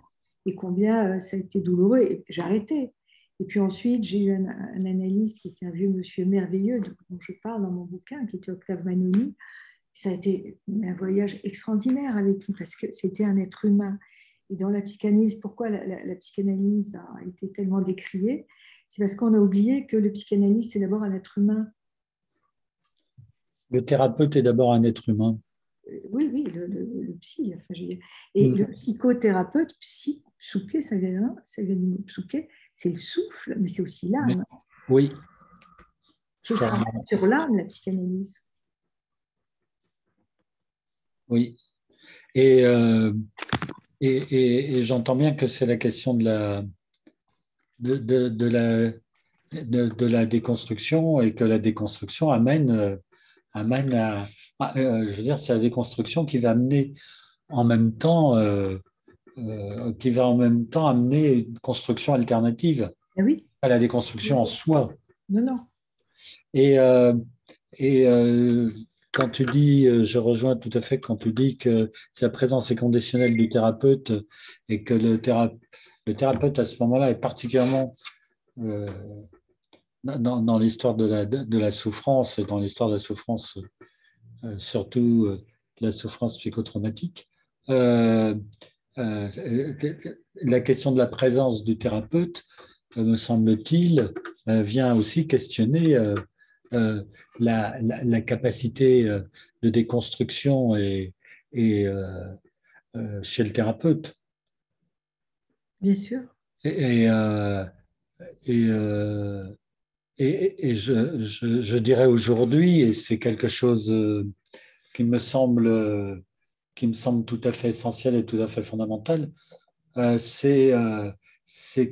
et combien ça a été douloureux et j'ai arrêté. Et puis ensuite, j'ai eu un analyste qui était un vieux monsieur merveilleux, dont je parle dans mon bouquin, qui était Octave Manoni. Ça a été un voyage extraordinaire avec lui parce que c'était un être humain. Et dans la psychanalyse, pourquoi la psychanalyse a été tellement décriée? C'est parce qu'on a oublié que le psychanalyste, c'est d'abord un être humain. Le thérapeute est d'abord un être humain. Oui, le psy. Enfin, et le psychothérapeute, souquet, ça vient du mot souquet, c'est le souffle, mais c'est aussi l'âme. Oui. C'est le travail sur l'âme, la psychanalyse. Oui. Et j'entends bien que c'est la question de la déconstruction et que la déconstruction amène à. Je veux dire, c'est la déconstruction qui va amener en même temps, amener une construction alternative Oui. à la déconstruction en soi. Non. Et, quand tu dis, je rejoins tout à fait quand tu dis que c'est la présence inconditionnelle du thérapeute et que le thérapeute à ce moment-là est particulièrement dans l'histoire de la souffrance, et dans l'histoire de la souffrance, surtout la souffrance psychotraumatique. La question de la présence du thérapeute, me semble-t-il, vient aussi questionner la capacité de déconstruction chez le thérapeute. Bien sûr. Et je dirais aujourd'hui, et c'est quelque chose qui me semble tout à fait essentiel et tout à fait fondamental, c'est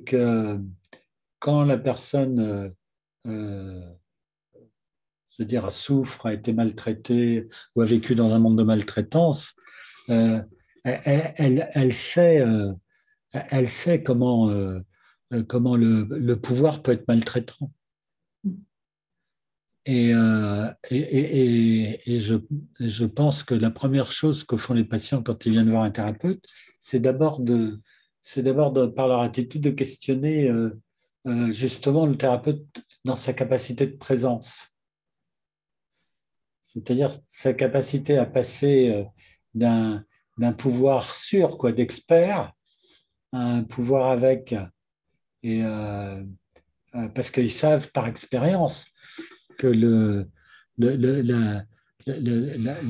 que quand la personne souffre, a été maltraitée ou a vécu dans un monde de maltraitance, elle sait comment le pouvoir peut être maltraitant. Et je pense que la première chose que font les patients quand ils viennent voir un thérapeute, c'est d'abord par leur attitude, de questionner justement le thérapeute dans sa capacité de présence. C'est-à-dire sa capacité à passer d'un pouvoir sûr, d'expert, à un pouvoir avec. Et, parce qu'ils savent par expérience que le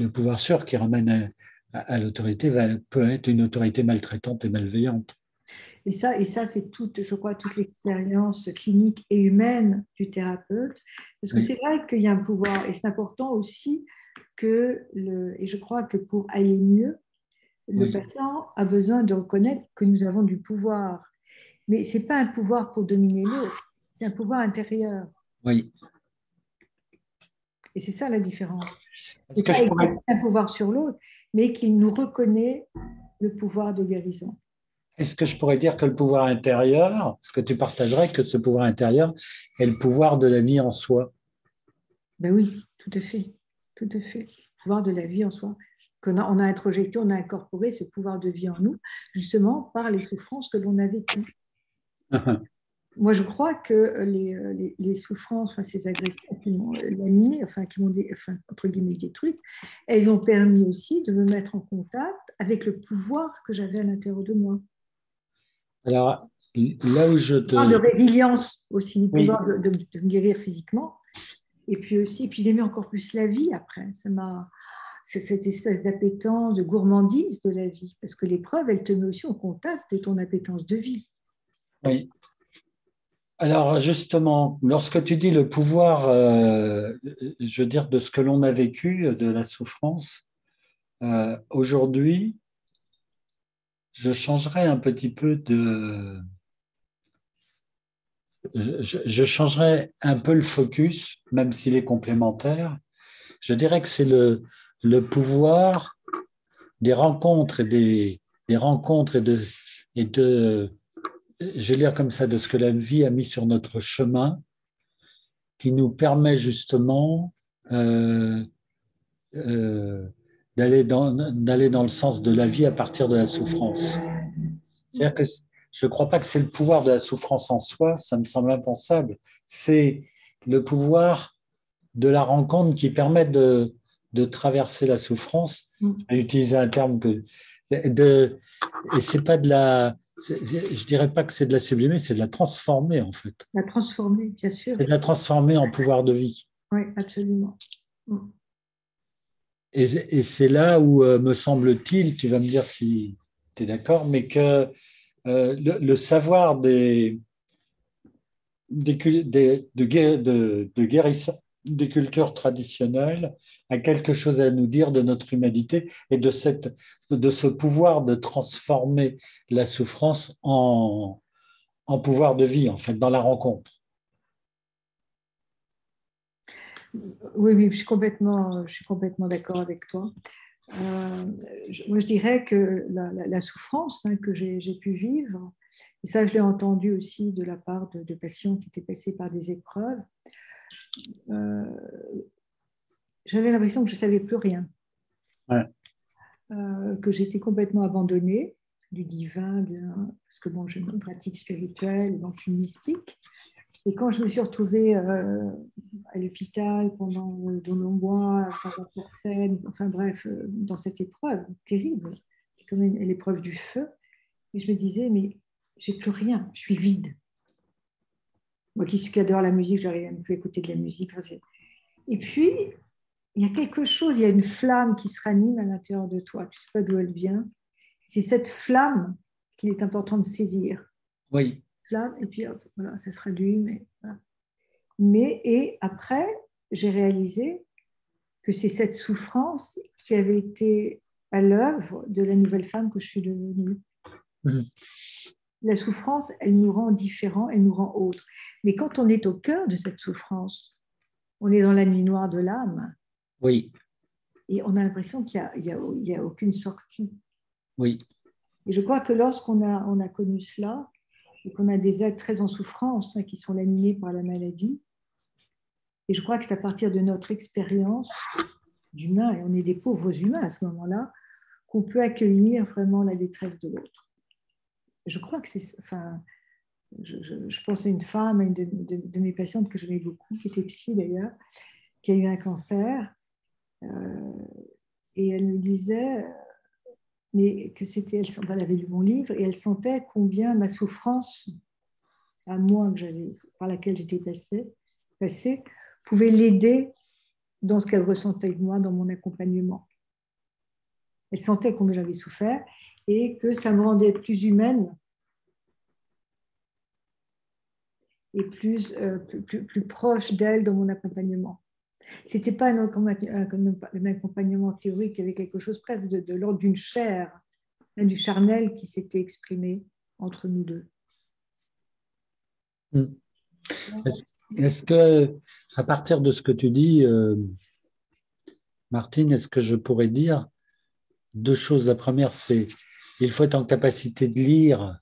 pouvoir sûr qui ramène à l'autorité peut être une autorité maltraitante et malveillante. Et ça c'est je crois, toute l'expérience clinique et humaine du thérapeute. Parce que c'est vrai qu'il y a un pouvoir, et c'est important aussi et je crois que pour aller mieux, le patient a besoin de reconnaître que nous avons du pouvoir. Mais ce n'est pas un pouvoir pour dominer l'autre, c'est un pouvoir intérieur. Oui. Et c'est ça la différence. Ce que je pourrais... un pouvoir sur l'autre, mais qu'il nous reconnaît le pouvoir de guérison. Est-ce que je pourrais dire que le pouvoir intérieur, ce que tu partagerais, que ce pouvoir intérieur est le pouvoir de la vie en soi? Ben oui, tout à fait. Tout à fait. Le pouvoir de la vie en soi. on a introjecté, on a incorporé ce pouvoir de vie en nous, justement par les souffrances que l'on a vécues. Moi, je crois que les souffrances, enfin, ces agressions qui m'ont laminé, enfin, qui m'ont, entre guillemets, détruite, elles ont permis aussi de me mettre en contact avec le pouvoir que j'avais à l'intérieur de moi. Alors, là où je te... Pouvoir de résilience aussi, le Oui. pouvoir de me guérir physiquement. Et puis aussi, puis d'aimer encore plus la vie après. C'est cette espèce d'appétence, de gourmandise de la vie. Parce que l'épreuve, elle te met aussi au contact de ton appétence de vie. Oui. Alors justement, lorsque tu dis le pouvoir, je veux dire, de ce que l'on a vécu, de la souffrance, aujourd'hui, je changerais un petit peu de... Je changerais un peu le focus, même s'il est complémentaire. Je dirais que c'est le pouvoir des rencontres des rencontres et de, je vais lire comme ça, de ce que la vie a mis sur notre chemin, qui nous permet justement euh, euh, d'aller dans le sens de la vie à partir de la souffrance. C'est-à-dire que je ne crois pas que c'est le pouvoir de la souffrance en soi, ça me semble impensable. C'est le pouvoir de la rencontre qui permet de traverser la souffrance, à utiliser un terme et c'est pas de la, je dirais pas que c'est de la sublimer, c'est de la transformer en fait. La transformer, bien sûr. C'est de la transformer en pouvoir de vie. Oui, absolument. Et c'est là où, me semble-t-il, tu vas me dire si tu es d'accord, mais que le savoir de guérisseurs des cultures traditionnelles a quelque chose à nous dire de notre humanité et de ce pouvoir de transformer la souffrance en pouvoir de vie, en fait, dans la rencontre. Oui, je suis complètement d'accord avec toi. Moi, je dirais que la souffrance que j'ai pu vivre, et ça, je l'ai entendu aussi de la part de patients qui étaient passés par des épreuves, j'avais l'impression que je ne savais plus rien, Ouais. que j'étais complètement abandonnée du divin, parce que bon, j'ai une pratique spirituelle, donc je suis mystique. Et quand je me suis retrouvée à l'hôpital pendant de longs mois, pendant pour scène, enfin bref, dans cette épreuve terrible, qui est comme l'épreuve du feu, et je me disais, mais j'ai plus rien, je suis vide. Moi qui adore la musique, j'arrive même plus à écouter de la musique. Et puis, il y a quelque chose, il y a une flamme qui se ranime à l'intérieur de toi, tu ne sais pas d'où elle vient. C'est cette flamme qu'il est important de saisir. Oui. Flamme, et puis hop, voilà, ça se rallume. Et, voilà. Et après, j'ai réalisé que c'est cette souffrance qui avait été à l'œuvre de la nouvelle femme que je suis devenue. Mmh. La souffrance, elle nous rend différents, elle nous rend autres. Mais quand on est au cœur de cette souffrance, on est dans la nuit noire de l'âme. Oui. Et on a l'impression qu'il n'y a aucune sortie. Oui. Et je crois que lorsqu'on a connu cela, et qu'on a des êtres très en souffrance qui sont laminés par la maladie, et je crois que c'est à partir de notre expérience d'humain, et on est des pauvres humains à ce moment-là, qu'on peut accueillir vraiment la détresse de l'autre. Je crois que c'est... Enfin, je pense à une femme, à une de mes patientes que j'aimais beaucoup, qui était psy d'ailleurs, qui a eu un cancer, et elle me disait, mais que c'était, elle avait lu mon livre, et elle sentait combien ma souffrance, à moi, par laquelle j'étais passée, pouvait l'aider dans ce qu'elle ressentait de moi, dans mon accompagnement. Elle sentait combien j'avais souffert et que ça me rendait plus humaine et plus proche d'elle dans mon accompagnement. Ce n'était pas un accompagnement théorique, il y avait quelque chose presque de l'ordre d'une chair, du charnel qui s'était exprimé entre nous deux. Est-ce que, à partir de ce que tu dis, Martine, est-ce que je pourrais dire deux choses? La première, c'est qu'il faut être en capacité de lire,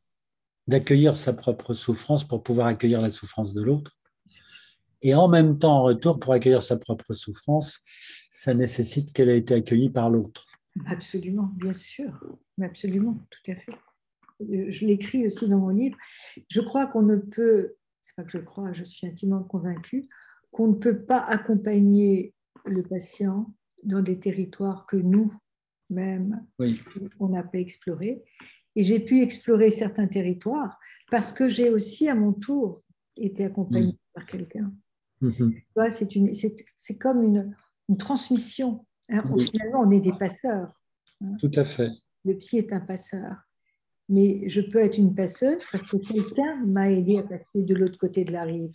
d'accueillir sa propre souffrance pour pouvoir accueillir la souffrance de l'autre. Et en même temps, en retour, pour accueillir sa propre souffrance, ça nécessite qu'elle ait été accueillie par l'autre. Absolument, bien sûr, absolument, tout à fait. Je l'écris aussi dans mon livre. Je crois qu'on ne peut, c'est pas que je crois, je suis intimement convaincue, qu'on ne peut pas accompagner le patient dans des territoires que nous-mêmes, Oui. on n'a pas explorés. Et j'ai pu explorer certains territoires parce que j'ai aussi, à mon tour, été accompagnée par quelqu'un. C'est comme une transmission. Hein. Oui. Finalement, on est des passeurs. Hein. Tout à fait. Le psy est un passeur. Mais je peux être une passeuse parce que quelqu'un m'a aidé à passer de l'autre côté de la rive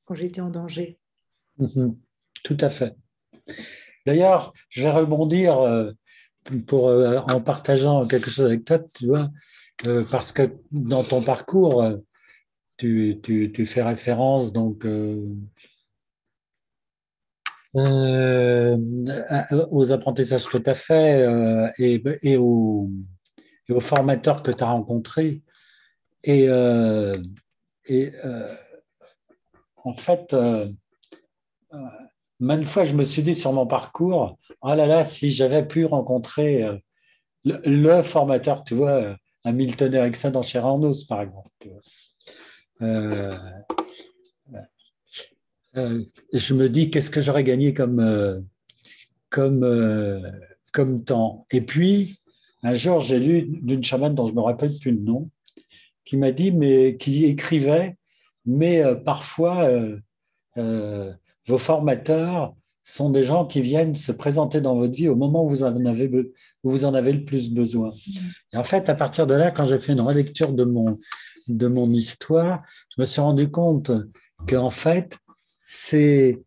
quand j'étais en danger. Tout à fait. D'ailleurs, je vais rebondir en partageant quelque chose avec toi, tu vois, parce que dans ton parcours, tu fais référence donc aux apprentissages que tu as fait et aux formateurs que tu as rencontrés. Et, euh, et en fait, maintes fois, je me suis dit sur mon parcours, oh là là, si j'avais pu rencontrer le formateur, tu vois, un Milton Erickson dans Cher Arnaud, par exemple. Tu vois. Euh, je me dis, qu'est-ce que j'aurais gagné comme, euh, comme temps. Et puis, un jour, j'ai lu d'une chamane dont je ne me rappelle plus le nom, qui m'a dit, mais qui écrivait, mais parfois, euh, vos formateurs sont des gens qui viennent se présenter dans votre vie au moment où où vous en avez le plus besoin. Et en fait, à partir de là, quand j'ai fait une relecture de mon histoire, je me suis rendu compte qu'en fait, il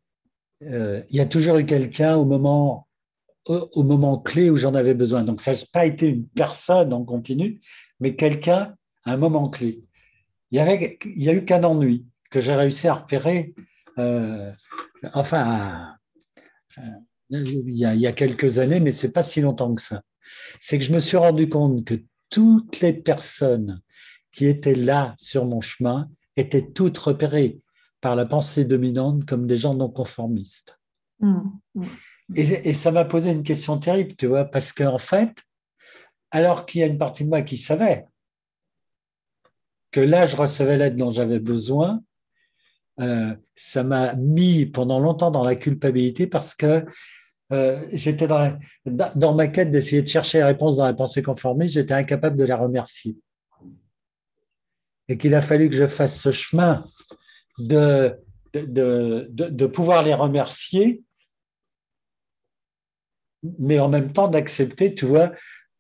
y a toujours eu quelqu'un au moment clé où j'en avais besoin. Donc, ça n'a pas été une personne en continu, mais quelqu'un à un moment clé. Il y a eu qu'un ennui que j'ai réussi à repérer. euh, enfin, il y a quelques années, mais c'est pas si longtemps que ça. C'est que je me suis rendu compte que toutes les personnes qui étaient là sur mon chemin étaient toutes repérées par la pensée dominante comme des gens non conformistes. Et ça m'a posé une question terrible, tu vois, parce qu'en fait, alors qu'il y a une partie de moi qui savait que là, je recevais l'aide dont j'avais besoin, ça m'a mis pendant longtemps dans la culpabilité parce que j'étais dans ma quête d'essayer de chercher les réponses dans la pensée conformiste, j'étais incapable de la remercier. Et qu'il a fallu que je fasse ce chemin de pouvoir les remercier, mais en même temps d'accepter, tu vois,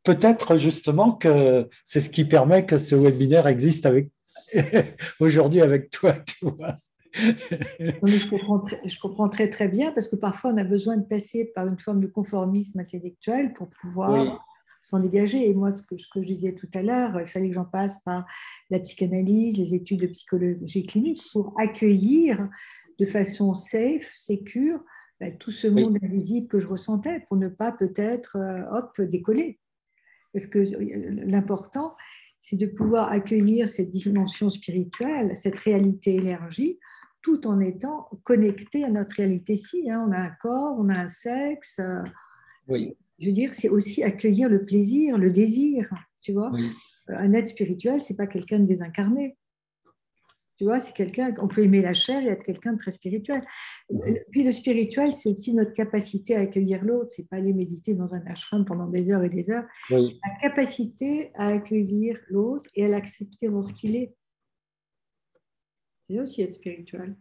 peut-être justement que c'est ce qui permet que ce webinaire existe aujourd'hui avec toi, tu vois. Non, mais je comprends très très bien parce que parfois on a besoin de passer par une forme de conformisme intellectuel pour pouvoir Oui, s'en dégager. Et moi, ce que je disais tout à l'heure, il fallait que j'en passe par la psychanalyse, les études de psychologie clinique pour accueillir de façon safe, sécure, tout ce oui, monde invisible que je ressentais pour ne pas peut-être, hop, décoller. Parce que l'important, c'est de pouvoir accueillir cette dimension spirituelle, cette réalité élargie, tout en étant connecté à notre réalité-ci. Hein. On a un corps, on a un sexe. oui, Je veux dire, c'est aussi accueillir le plaisir, le désir. Tu vois, oui. un être spirituel, c'est pas quelqu'un de désincarné. Tu vois, c'est quelqu'un, on peut aimer la chair et être quelqu'un de très spirituel. Puis le spirituel, c'est aussi notre capacité à accueillir l'autre. C'est pas aller méditer dans un ashram pendant des heures et des heures. C'est Oui. la capacité à accueillir l'autre et à l'accepter dans ce qu'il est. C'est aussi être spirituel.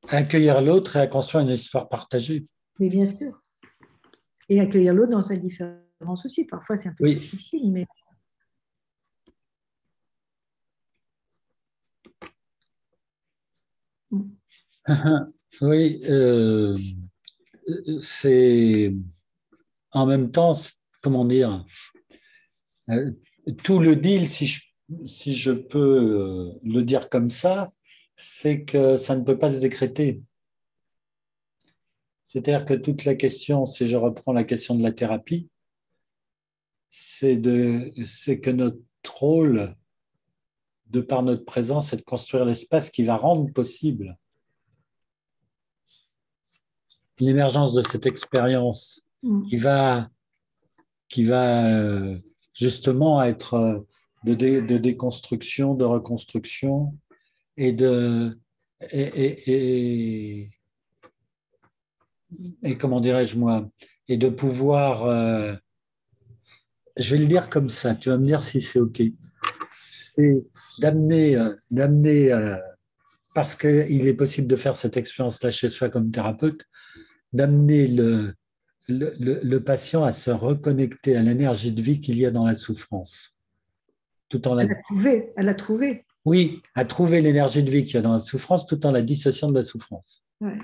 Accueillir l'autre et à construire une histoire partagée. Mais bien sûr. Et accueillir l'autre dans sa différence aussi. Parfois, c'est un peu Oui. difficile, mais Oui, c'est en même temps, comment dire, euh, tout le deal, si je peux le dire comme ça, c'est que ça ne peut pas se décréter. C'est-à-dire que toute la question, si je reprends la question de la thérapie, c'est que notre rôle, de par notre présence, c'est de construire l'espace qui va rendre possible l'émergence de cette expérience qui va qui va justement être de déconstruction, de reconstruction et et comment dirais-je moi, et de pouvoir, je vais le dire comme ça, tu vas me dire si c'est OK, c'est d'amener parce qu'il est possible de faire cette expérience-là chez soi comme thérapeute, d'amener le patient à se reconnecter à l'énergie de vie qu'il y a dans la souffrance. Tout en la... Elle l'a trouvé. Oui, à trouver l'énergie de vie qu'il y a dans la souffrance tout en la dissociant de la souffrance. Ouais.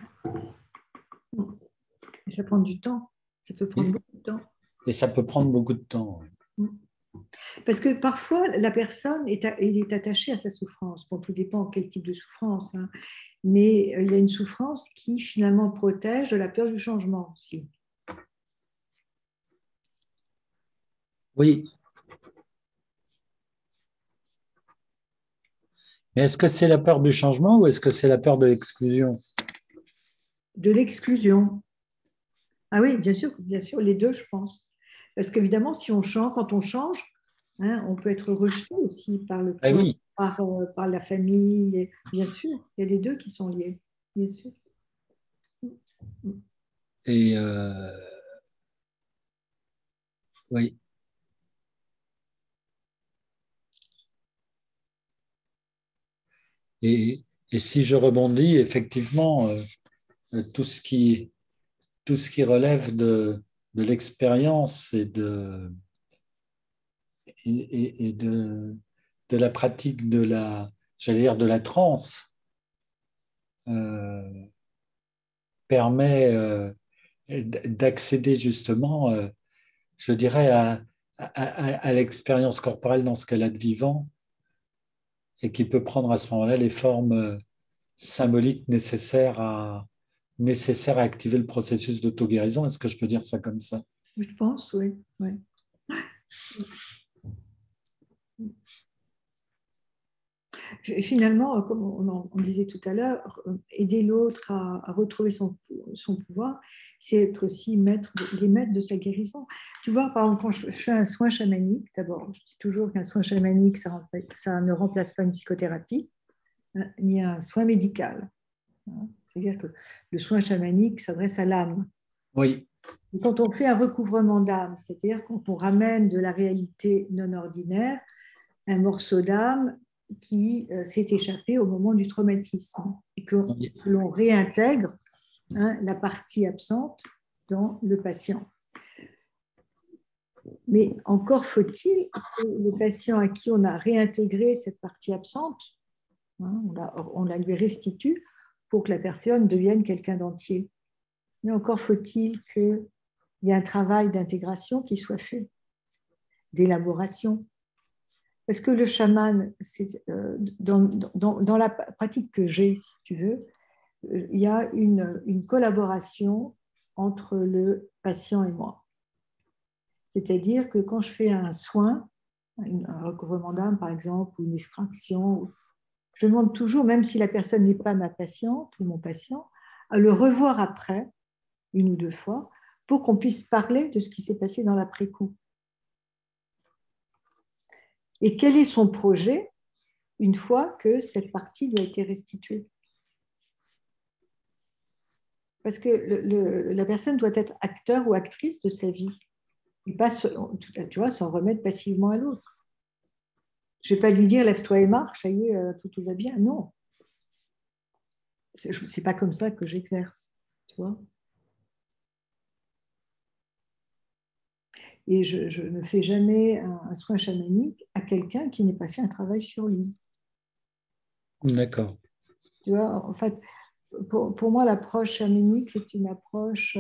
Et ça prend du temps. Ça peut prendre beaucoup de temps. Et ça peut prendre beaucoup de temps. Parce que parfois, la personne est attachée à sa souffrance. Bon, tout dépend quel type de souffrance. Hein. Mais il y a une souffrance qui finalement protège de la peur du changement aussi. Oui. Mais est-ce que c'est la peur du changement ou est-ce que c'est la peur de l'exclusion? De l'exclusion. Ah oui, bien sûr, les deux, je pense. Parce qu'évidemment, si on change, quand on change, hein, on peut être rejeté aussi par le Ah corps, oui. par la famille. Et, bien sûr, il y a les deux qui sont liés, bien sûr. Et oui. Et si je rebondis, effectivement, tout ce qui relève de l'expérience et de la pratique de j'allais dire, de la transe, permet d'accéder justement, je dirais, à l'expérience corporelle dans ce qu'elle a de vivant et qui peut prendre à ce moment-là les formes symboliques nécessaires à activer le processus d'auto-guérison. Est-ce que je peux dire ça comme ça? Je pense, oui. Ouais. Finalement, comme on disait tout à l'heure, aider l'autre à retrouver son pouvoir, c'est être aussi les maîtres de sa guérison. Tu vois, par exemple, quand je fais un soin chamanique, d'abord, je dis toujours qu'un soin chamanique, ça ne remplace pas une psychothérapie, hein, ni un soin médical. Hein. C'est-à-dire que le soin chamanique s'adresse à l'âme. Oui. Et quand on fait un recouvrement d'âme, c'est-à-dire quand on ramène de la réalité non ordinaire un morceau d'âme qui s'est échappé au moment du traumatisme et que l'on réintègre, hein, la partie absente dans le patient. Mais encore faut-il que le patient à qui on a réintégré cette partie absente, hein, on la lui restitue pour que la personne devienne quelqu'un d'entier. Mais encore faut-il qu'il y ait un travail d'intégration qui soit fait, d'élaboration. Parce que le chaman, dans la pratique que j'ai, si tu veux, il y a une collaboration entre le patient et moi. C'est-à-dire que quand je fais un soin, un recouvrement d'âme par exemple, ou une extraction, je demande toujours, même si la personne n'est pas ma patiente ou mon patient, à le revoir après, une ou deux fois, pour qu'on puisse parler de ce qui s'est passé dans l'après-coup. Et quel est son projet une fois que cette partie lui a été restituée. Parce que la personne doit être acteur ou actrice de sa vie, et pas, tu vois, s'en remettre passivement à l'autre. Je ne vais pas lui dire lève-toi et marche, ça y est, tout va bien. Non. C'est pas comme ça que j'exerce, tu vois. Et je ne fais jamais un soin chamanique à quelqu'un qui n'ait pas fait un travail sur lui. D'accord. Tu vois, en fait, pour moi, l'approche chamanique, c'est une approche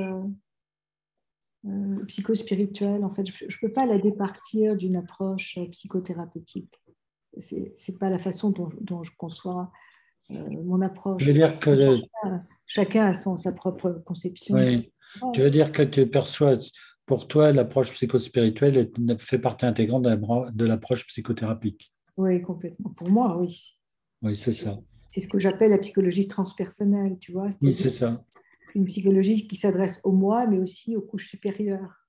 psychospirituelle. En fait, je ne peux pas la départir d'une approche psychothérapeutique. Ce n'est pas la façon dont je conçois mon approche. Je veux dire que chacun a sa propre conception. oui. Tu veux dire que tu perçois, pour toi, l'approche psychospirituelle fait partie intégrante de l'approche psychothérapique. Oui, complètement. Pour moi, oui. Oui, c'est ça. C'est ce que j'appelle la psychologie transpersonnelle, tu vois. Oui, c'est ça. Une psychologie qui s'adresse au moi, mais aussi aux couches supérieures.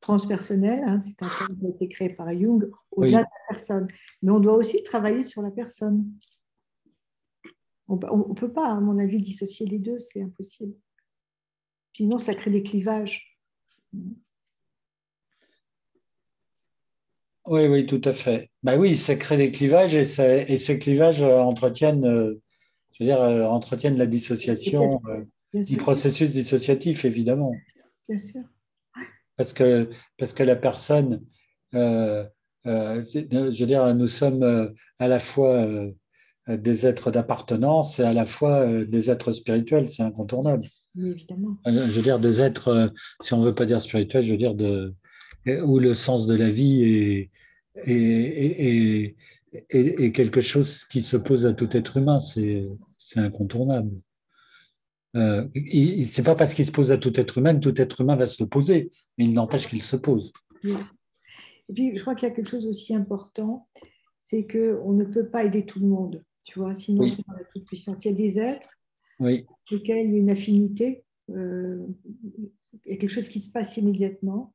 transpersonnel, hein, c'est un terme qui a été créé par Jung, au-delà Oui. de la personne. Mais on doit aussi travailler sur la personne. On ne peut pas, à mon avis, dissocier les deux, c'est impossible. Sinon, ça crée des clivages. Oui, oui, tout à fait. Bah oui, ça crée des clivages et ces clivages entretiennent, je veux dire, entretiennent la dissociation, Bien le sûr, processus dissociatif, évidemment. bien sûr. Parce que, parce que la personne, euh, je veux dire, nous sommes à la fois des êtres d'appartenance et à la fois des êtres spirituels, c'est incontournable. Mais évidemment. Je veux dire, des êtres, si on ne veut pas dire spirituels, je veux dire, où le sens de la vie est quelque chose qui s'oppose à tout être humain, c'est incontournable. C'est pas parce qu'il se pose à tout être humain que tout être humain va se l'opposer, mais il n'empêche qu'il se pose. Yes. Et puis, je crois qu'il y a quelque chose aussi important, c'est qu'on ne peut pas aider tout le monde, tu vois, sinon Oui, c'est dans la toute-puissance. Il y a des êtres oui, avec lesquels il y a une affinité, il y a quelque chose qui se passe immédiatement.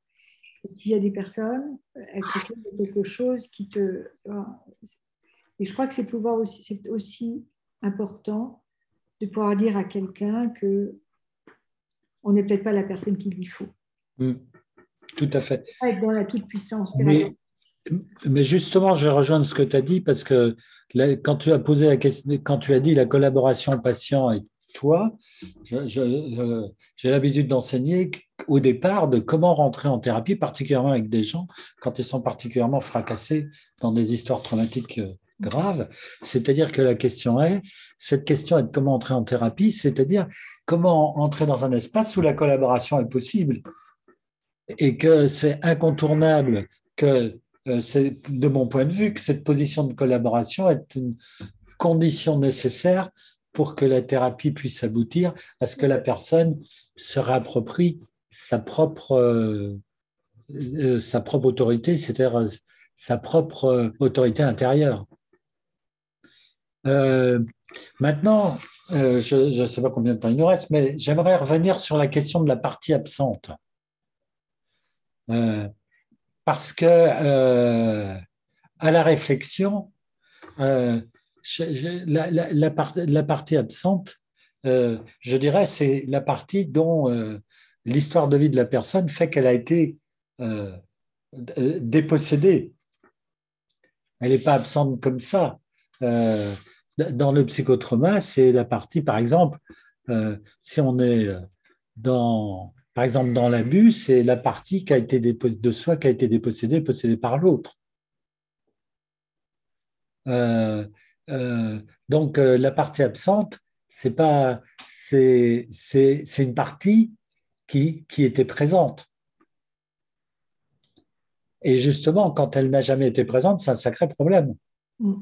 Et puis, il y a des personnes avec lesquelles il y a quelque chose qui te... Et je crois que c'est aussi important de pouvoir dire à quelqu'un que on n'est peut-être pas la personne qu'il lui faut. mm, tout à fait. Pas être dans la toute-puissance. Mais, mais justement, je vais rejoindre ce que tu as dit parce que là, quand tu as posé la question, quand tu as dit la collaboration patient et toi, j'ai l'habitude d'enseigner au départ de comment rentrer en thérapie, particulièrement avec des gens quand ils sont particulièrement fracassés dans des histoires traumatiques graves. C'est-à-dire que cette question est de comment entrer en thérapie, c'est-à-dire comment entrer dans un espace où la collaboration est possible et que c'est incontournable que, c'est, de mon point de vue, que cette position de collaboration est une condition nécessaire pour que la thérapie puisse aboutir à ce que la personne se réapproprie sa propre autorité, c'est-à-dire sa propre autorité intérieure. Euh, Maintenant, je ne sais pas combien de temps il nous reste, mais j'aimerais revenir sur la question de la partie absente. Euh, Parce que à la réflexion, euh, la partie absente, je dirais, c'est la partie dont l'histoire de vie de la personne fait qu'elle a été euh, dépossédée. Elle n'est pas absente comme ça. Euh, dans le psychotrauma, c'est la partie, par exemple, si on est par exemple, dans l'abus, c'est la partie qui a été de soi qui a été dépossédée, possédée par l'autre. Euh, donc, la partie absente, c'est pas, c'est une partie qui était présente. Et justement, quand elle n'a jamais été présente, c'est un sacré problème. Mm.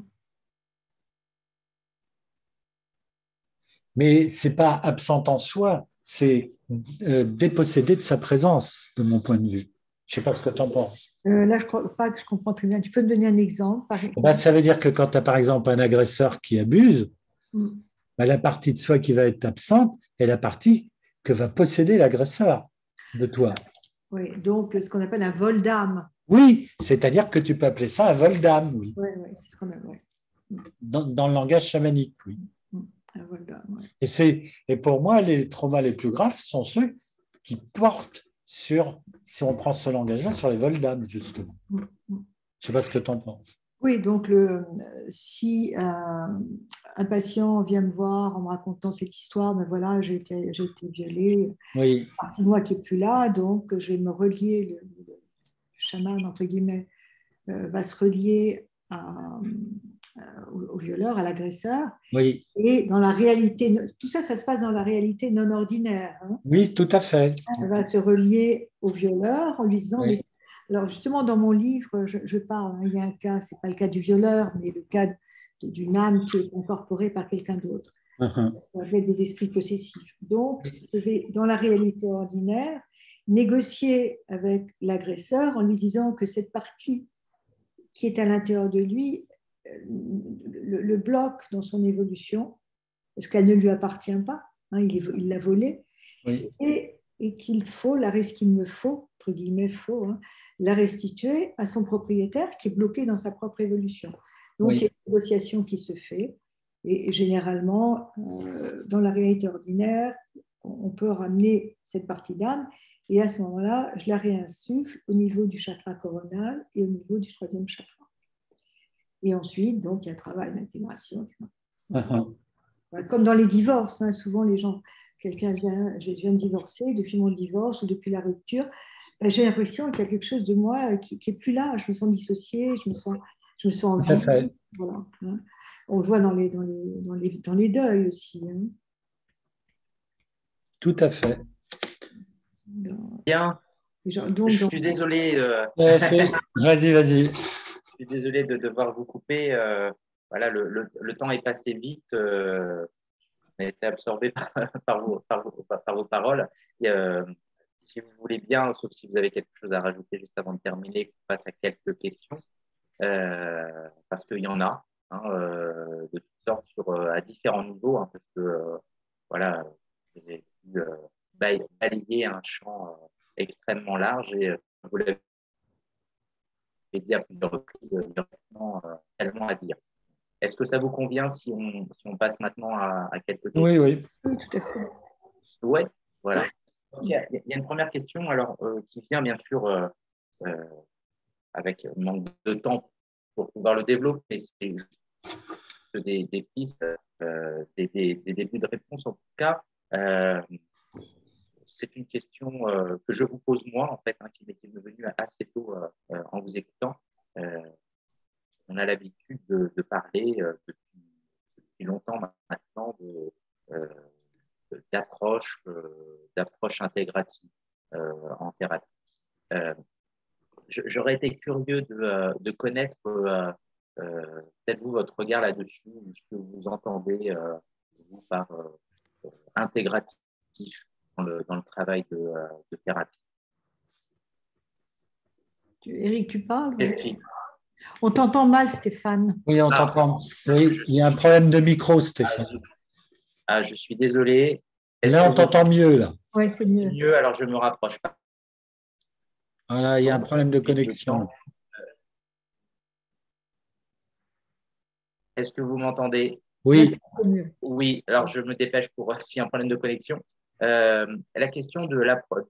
Mais c'est pas absente en soi, c'est dépossédé de sa présence, de mon point de vue. Je sais pas ce que tu en penses. Là, je ne crois pas que je comprends très bien. Tu peux me donner un exemple, par exemple? Ben, ça veut dire que quand tu as par exemple un agresseur qui abuse, Mm. ben, la partie de soi qui va être absente est la partie que va posséder l'agresseur de toi. Oui, donc ce qu'on appelle un vol d'âme. Oui, c'est-à-dire que tu peux appeler ça un vol d'âme, oui, Oui, oui, c'est ce qu'on appelle. Ouais. dans le langage chamanique, oui. Mm. Un vol d'âme, ouais. Et pour moi, les traumas les plus graves sont ceux qui portent sur, si on prend ce langage-là, sur les vols d'âme, justement. Mm. Mm. Je ne sais pas ce que tu en penses. Oui, donc si un patient vient me voir en me racontant cette histoire, ben voilà, j'ai été violée, Oui, partie de moi qui n'est plus là, donc je vais me relier, le chaman, entre guillemets, va se relier au violeur, à l'agresseur. oui, Et dans la réalité, tout ça, ça se passe dans la réalité non ordinaire. Hein. oui, tout à fait. Elle va se relier au violeur en lui disant, mais Oui. alors justement dans mon livre, je parle, hein, il y a un cas, c'est pas le cas du violeur, mais le cas d'une âme qui est incorporée par quelqu'un d'autre, Uh-huh. parce qu'on appelle des esprits possessifs. Donc, je vais dans la réalité ordinaire négocier avec l'agresseur en lui disant que cette partie qui est à l'intérieur de lui le bloque dans son évolution, parce qu'elle ne lui appartient pas, hein, il l'a volée. Oui. Et et ce qu'il me faut, entre guillemets, faut, hein, la restituer à son propriétaire qui est bloqué dans sa propre évolution. Donc, il y a une négociation qui se fait. Et généralement, dans la réalité ordinaire, on peut ramener cette partie d'âme. Et à ce moment-là, je la réinsuffle au niveau du chakra coronal et au niveau du troisième chakra. Et ensuite, donc, il y a un travail d'intégration. Comme dans les divorces, hein, souvent les gens, quelqu'un vient, je viens de divorcer, depuis mon divorce ou depuis la rupture, j'ai l'impression qu'il y a quelque chose de moi qui est plus là. Je me sens dissociée, je me sens vide. Voilà, hein. On le voit dans les deuils aussi. Hein. Tout à fait. Bien. Je suis désolé. Vas-y. Je suis désolé de devoir vous couper. Voilà, le temps est passé vite. On a été absorbé par vos paroles. Et, si vous voulez bien, sauf si vous avez quelque chose à rajouter juste avant de terminer, qu'on passe à quelques questions, parce qu'il y en a, hein, de toutes sortes à différents niveaux, hein, parce que voilà, j'ai pu balayer un champ extrêmement large et vous l'avez dit à plusieurs reprises, il y a tellement à dire. Est-ce que ça vous convient si on passe maintenant à quelques questions? Oui, tout à fait. Oui, voilà. Donc, il y a une première question alors, qui vient bien sûr avec manque de temps pour pouvoir le développer, c'est juste des pistes, des débuts de réponse en tout cas. C'est une question que je vous pose moi, en fait, hein, qui m'est venue assez tôt en vous écoutant. On a l'habitude de parler depuis longtemps maintenant d'approche intégrative en thérapie. J'aurais été curieux de connaître peut-être vous votre regard là-dessus, ce que vous entendez vous par intégratif dans le travail de thérapie. Éric, tu parles? Oui. On t'entend mal, Stéphane. Oui, on t'entend. Oui, il y a un problème de micro, Stéphane. Je suis désolé. Là, on t'entend mieux. Là. Oui, c'est mieux. Mieux, alors je me rapproche pas. Voilà, il y a un problème de connexion. Est-ce que vous m'entendez? Oui. Oui, alors je me dépêche pour s'il y a un problème de connexion. La question de l'approche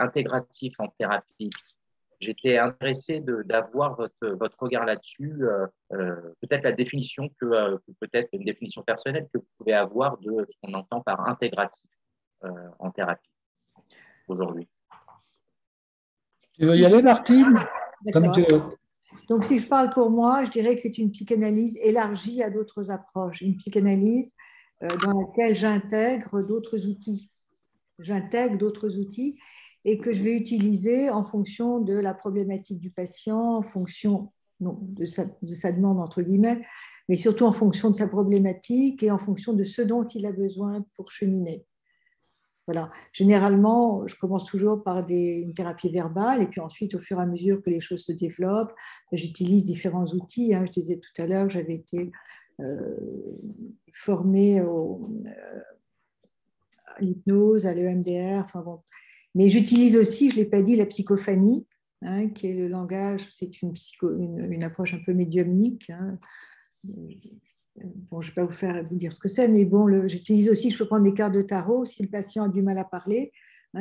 intégrative en thérapie, j'étais intéressé d'avoir votre regard là-dessus, peut-être la définition peut-être une définition personnelle que vous pouvez avoir de ce qu'on entend par intégratif en thérapie aujourd'hui. Tu veux y aller, Martine? Comme tu veux. Donc, si je parle pour moi, je dirais que c'est une psychanalyse élargie à d'autres approches, une psychanalyse dans laquelle j'intègre d'autres outils. J'intègre d'autres outils et que je vais utiliser en fonction de la problématique du patient, en fonction de sa demande, entre guillemets, mais surtout en fonction de sa problématique et en fonction de ce dont il a besoin pour cheminer. Voilà. Généralement, je commence toujours par une thérapie verbale et puis ensuite, au fur et à mesure que les choses se développent, j'utilise différents outils. Je disais tout à l'heure, j'avais été formée à l'hypnose, à l'EMDR, enfin bon. Mais j'utilise aussi, je ne l'ai pas dit, la psychophanie, qui est le langage, c'est une approche un peu médiumnique. Bon, je ne vais pas vous dire ce que c'est, mais bon, j'utilise aussi, je peux prendre des cartes de tarot si le patient a du mal à parler,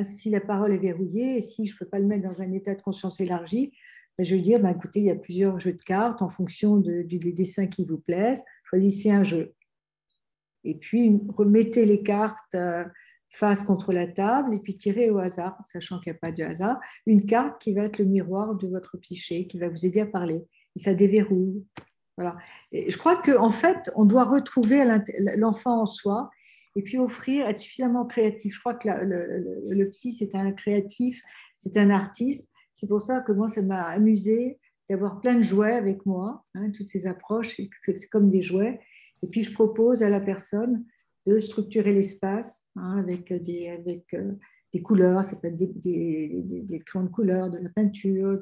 si la parole est verrouillée, et si je ne peux pas le mettre dans un état de conscience élargi, je vais dire, écoutez, il y a plusieurs jeux de cartes en fonction des dessins qui vous plaisent, choisissez un jeu. Et puis, remettez les cartes face contre la table et puis tirez au hasard, sachant qu'il n'y a pas de hasard, une carte qui va être le miroir de votre psyché, qui va vous aider à parler. Et ça déverrouille. Voilà. Et je crois qu'en fait, on doit retrouver l'enfant en soi et puis être suffisamment créatif. Je crois que le psy, c'est un créatif, c'est un artiste. C'est pour ça que moi, ça m'a amusé d'avoir plein de jouets avec moi. Toutes ces approches, c'est comme des jouets. Et puis, je propose à la personne de structurer l'espace avec des couleurs, ça peut être des crayons de couleur, de la peinture,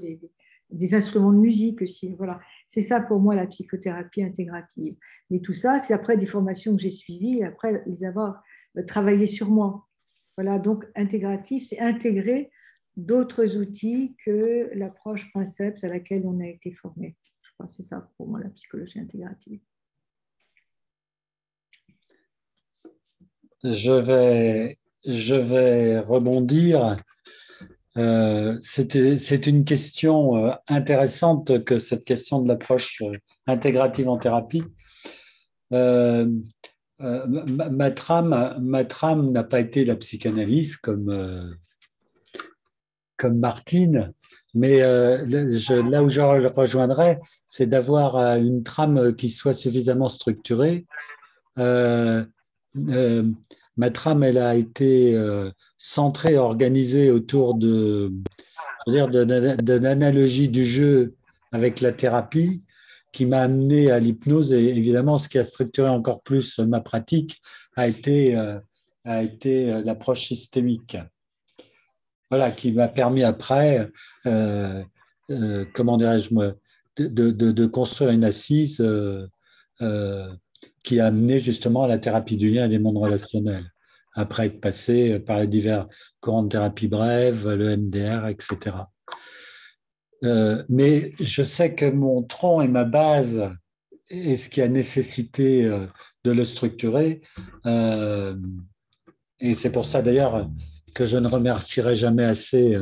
des instruments de musique aussi. Voilà. C'est ça pour moi la psychothérapie intégrative. Mais tout ça, c'est après des formations que j'ai suivies et après les avoir travaillé sur moi. Voilà, donc intégratif, c'est intégrer d'autres outils que l'approche Princeps à laquelle on a été formé. Je crois que c'est ça pour moi la psychologie intégrative. Je vais rebondir. C'est une question intéressante que cette question de l'approche intégrative en thérapie. Ma trame n'a pas été la psychanalyse comme Martine, mais là où je le rejoindrais, c'est d'avoir une trame qui soit suffisamment structurée. Euh, euh, Ma trame, elle a été centrée, organisée autour je veux dire, de l'analogie du jeu avec la thérapie qui m'a amené à l'hypnose. Et évidemment, ce qui a structuré encore plus ma pratique a été l'approche systémique. Voilà, qui m'a permis après, comment dirais-je, moi, de construire une assise euh, qui a amené justement à la thérapie du lien et des mondes relationnels, après être passé par les divers courants de thérapie brève, le MDR, etc. Mais je sais que mon tronc et ma base est ce qui a nécessité de le structurer. Euh, et c'est pour ça d'ailleurs que je ne remercierai jamais assez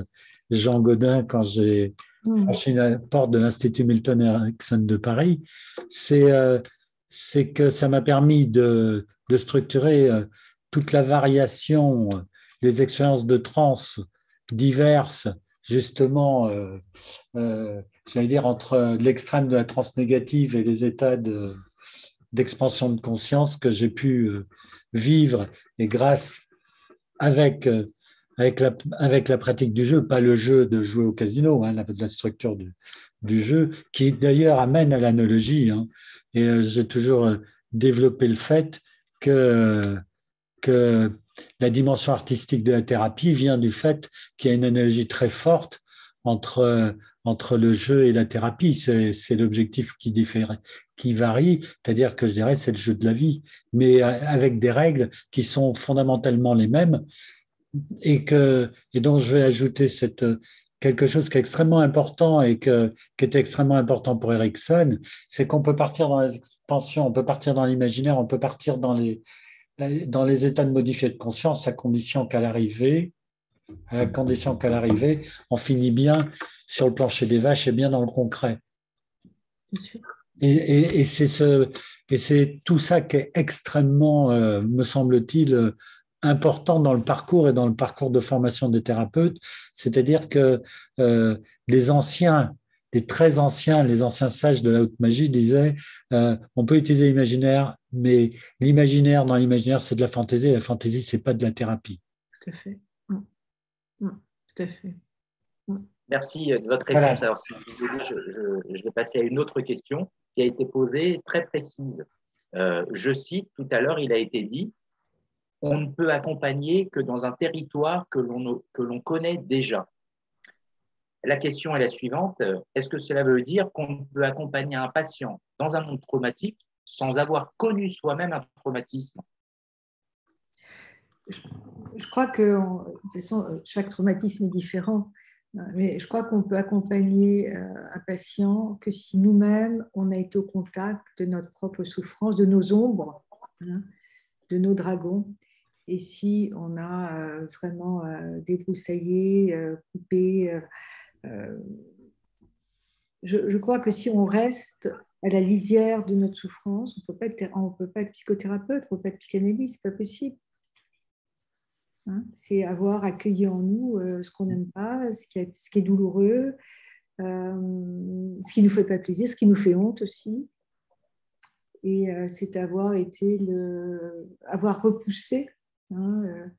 Jean Godin quand j'ai franchi la porte de l'Institut Milton Erickson de Paris. C'est que ça m'a permis de structurer toute la variation des expériences de transe diverses, justement, j'allais dire, entre l'extrême de la transe négative et les états d'expansion de conscience que j'ai pu vivre, et grâce avec, avec la pratique du jeu, pas le jeu de jouer au casino, hein, la structure du jeu, qui d'ailleurs amène à l'analogie. Hein. Et j'ai toujours développé le fait que la dimension artistique de la thérapie vient du fait qu'il y a une analogie très forte entre le jeu et la thérapie. C'est l'objectif qui varie, c'est-à-dire que je dirais c'est le jeu de la vie, mais avec des règles qui sont fondamentalement les mêmes et donc je vais ajouter quelque chose qui est extrêmement important qui est extrêmement important pour Erickson, c'est qu'on peut partir dans l'expansion, on peut partir dans l'imaginaire, on peut partir dans les états de modifié de conscience à la condition qu'à l'arrivée, on finit bien sur le plancher des vaches et bien dans le concret. Et c'est tout ça qui est extrêmement, me semble-t-il, important dans le parcours et dans le parcours de formation des thérapeutes. C'est-à-dire que les anciens, les très anciens, les anciens sages de la haute magie disaient on peut utiliser l'imaginaire, mais l'imaginaire dans l'imaginaire, c'est de la fantaisie, et la fantaisie, c'est pas de la thérapie. Tout à fait. Tout à fait. Merci de votre réponse. Alors, si vous voulez, je vais passer à une autre question qui a été posée très précise. Je cite, tout à l'heure, il a été dit, on ne peut accompagner que dans un territoire que l'on connaît déjà. La question est la suivante. Est-ce que cela veut dire qu'on peut accompagner un patient dans un monde traumatique sans avoir connu soi-même un traumatisme? Je crois que, de toute façon, chaque traumatisme est différent. Mais je crois qu'on peut accompagner un patient que si nous-mêmes, on a été au contact de notre propre souffrance, de nos ombres, hein, de nos dragons. Et si on a vraiment débroussaillé, coupé, je crois que si on reste à la lisière de notre souffrance, on ne peut pas être psychothérapeute, on ne peut pas être psychanalyste, ce n'est pas possible. Hein, c'est avoir accueilli en nous ce qu'on n'aime pas, ce qui est douloureux, ce qui ne nous fait pas plaisir, ce qui nous fait honte aussi. Et c'est avoir repoussé. Hein,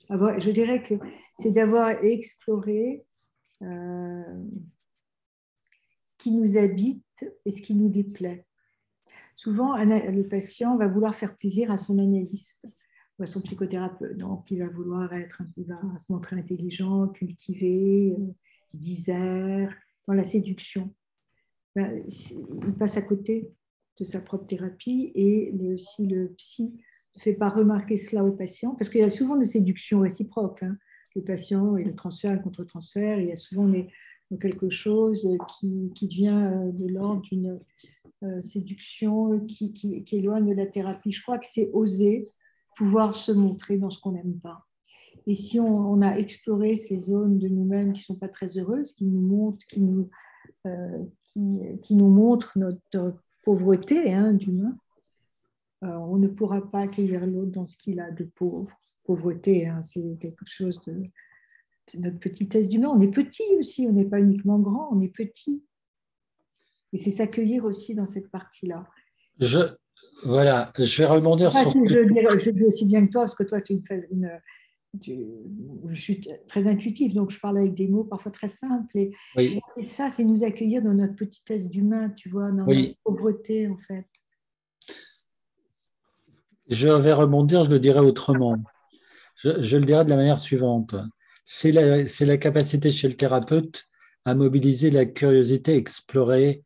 je dirais que c'est d'avoir exploré ce qui nous habite et ce qui nous déplaît. Souvent, le patient va vouloir faire plaisir à son analyste ou à son psychothérapeute. Donc, il va se montrer intelligent, cultivé, disert, dans la séduction. Il passe à côté de sa propre thérapie et si le psy ne fais pas remarquer cela au patient, parce qu'il y a souvent des séductions réciproques. Hein. Le patient et le transfert, le contre-transfert, il y a souvent quelque chose qui vient de l'ordre d'une séduction qui éloigne de la thérapie. Je crois que c'est oser pouvoir se montrer dans ce qu'on n'aime pas. Et si on a exploré ces zones de nous-mêmes qui ne sont pas très heureuses, qui nous montrent notre pauvreté d'humain, on ne pourra pas accueillir l'autre dans ce qu'il a de pauvre. Pauvreté, c'est quelque chose de notre petitesse d'humain. On est petit aussi, on n'est pas uniquement grand, on est petit. Et c'est s'accueillir aussi dans cette partie-là. Voilà, je vais rebondir sur... Je dis aussi bien que toi, parce que toi, je suis très intuitive, donc je parle avec des mots parfois très simples. Et oui. C'est ça, c'est nous accueillir dans notre petitesse d'humain, tu vois, dans notre pauvreté, en fait. Je vais rebondir, je le dirai autrement. Je le dirai de la manière suivante. C'est la capacité chez le thérapeute à mobiliser la curiosité, explorer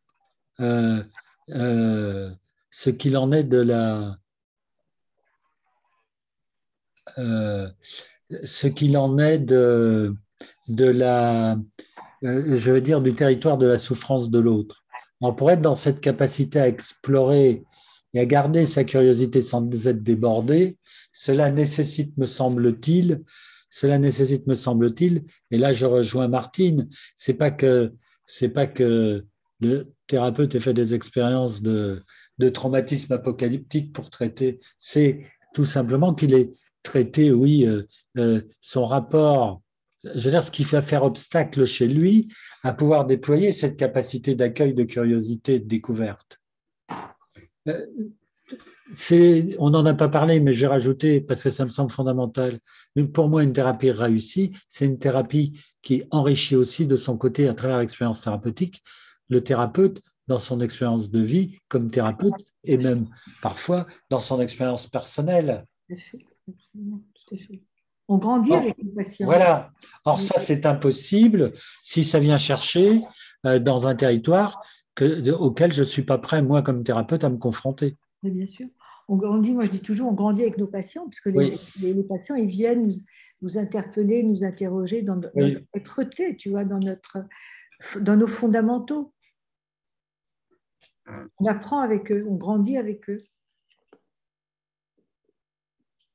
ce qu'il en est de la... ce qu'il en est de la... je veux dire, du territoire de la souffrance de l'autre. Pour être dans cette capacité à explorer et à garder sa curiosité sans être débordé, cela nécessite, me semble-t-il, et là je rejoins Martine, c'est pas que le thérapeute ait fait des expériences de traumatisme apocalyptique pour traiter, c'est tout simplement qu'il ait traité, oui, son rapport, je veux dire, ce qui fait faire obstacle chez lui à pouvoir déployer cette capacité d'accueil, de curiosité, de découverte. On n'en a pas parlé, mais j'ai rajouté, parce que ça me semble fondamental, pour moi, une thérapie réussie, c'est une thérapie qui enrichit aussi de son côté, à travers l'expérience thérapeutique, le thérapeute dans son expérience de vie comme thérapeute, et même parfois dans son expérience personnelle. Tout à fait. On grandit avec les patients. Voilà. Or, ça, c'est impossible si ça vient chercher dans un territoire auquel je ne suis pas prêt, moi, comme thérapeute, à me confronter. Mais bien sûr. On grandit, moi je dis toujours, on grandit avec nos patients, parce que les patients, ils viennent nous interpeller, nous interroger dans notre êtreté, tu vois, dans nos fondamentaux. On apprend avec eux, on grandit avec eux.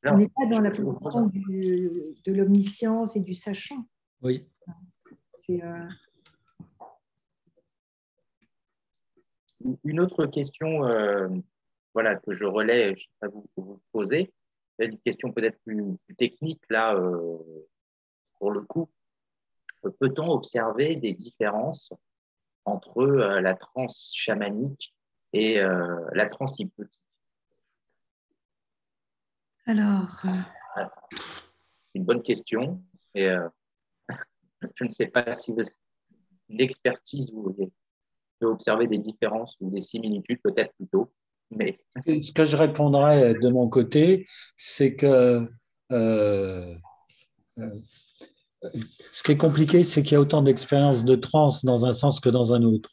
On n'est pas dans la position de l'omniscience et du sachant. Oui. C'est, Une autre question que je relais, je sais pas vous poser, c'est une question peut-être plus technique là, pour le coup. Peut-on observer des différences entre la transe chamanique et la transe hypnotique? Alors, c'est une bonne question. Et je ne sais pas si l'expertise vous peut observer des différences ou des similitudes, peut-être plutôt. Mais... Ce que je répondrai de mon côté, c'est que ce qui est compliqué, c'est qu'il y a autant d'expériences de transe dans un sens que dans un autre.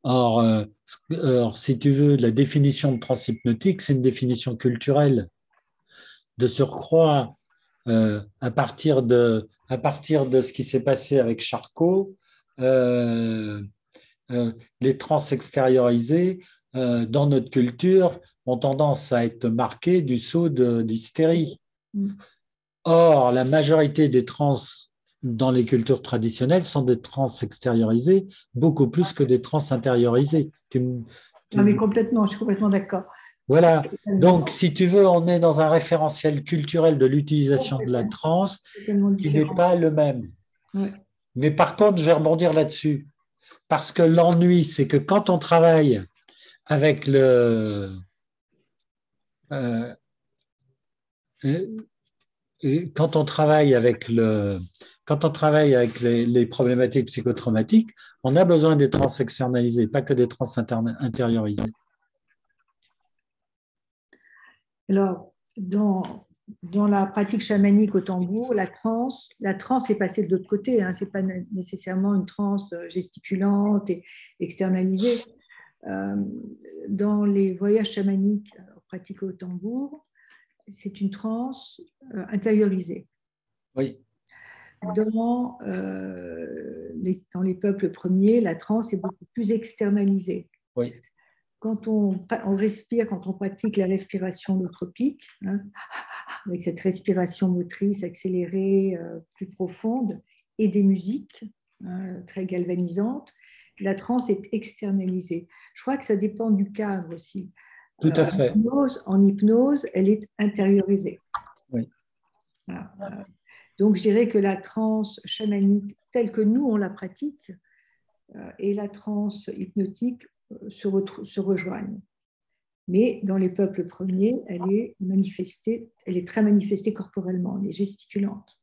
Or, si tu veux, la définition de transe hypnotique, c'est une définition culturelle. De surcroît, à partir de ce qui s'est passé avec Charcot, les trans extériorisées dans notre culture ont tendance à être marquées du sceau d'hystérie. Or, la majorité des trans dans les cultures traditionnelles sont des trans extériorisées, beaucoup plus que des trans intériorisées. Non, mais complètement, je suis complètement d'accord. Voilà. Donc, si tu veux, on est dans un référentiel culturel de l'utilisation de la transe qui n'est pas le même. Ouais. Mais par contre, je vais rebondir là-dessus. Parce que l'ennui, c'est que quand on travaille avec les problématiques psychotraumatiques, on a besoin des trans externalisées, pas que des trans intériorisées. Alors, dans la pratique chamanique au tambour, la transe est passée de l'autre côté. Hein. Ce n'est pas nécessairement une transe gesticulante et externalisée. Dans les voyages chamaniques pratiqués au tambour, c'est une transe intériorisée. Oui. Dans les peuples premiers, la transe est beaucoup plus externalisée. Oui. Quand on respire, quand on pratique la respiration holotropique, hein, avec cette respiration motrice accélérée, plus profonde, et des musiques très galvanisantes, la transe est externalisée. Je crois que ça dépend du cadre aussi. Tout à fait. En hypnose, elle est intériorisée. Oui. Voilà. Donc, je dirais que la transe chamanique, telle que nous, on la pratique, et la transe hypnotique se rejoignent. Mais dans les peuples premiers, elle est très manifestée corporellement, elle est gesticulante.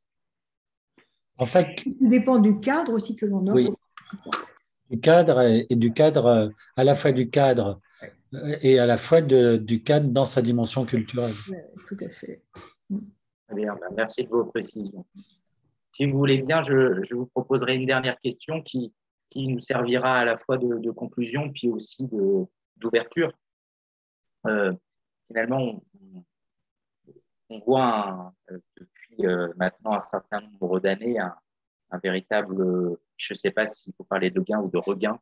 En fait, Tout dépend du cadre aussi que l'on offre aux participants. Du cadre et du cadre, à la fois du cadre et à la fois du cadre dans sa dimension culturelle. Ouais, tout à fait. Très bien, merci de vos précisions. Si vous voulez bien, je vous proposerai une dernière question qui nous servira à la fois de conclusion puis aussi d'ouverture. Finalement, on voit depuis maintenant un certain nombre d'années un véritable, je ne sais pas s'il faut parler de gain ou de regain.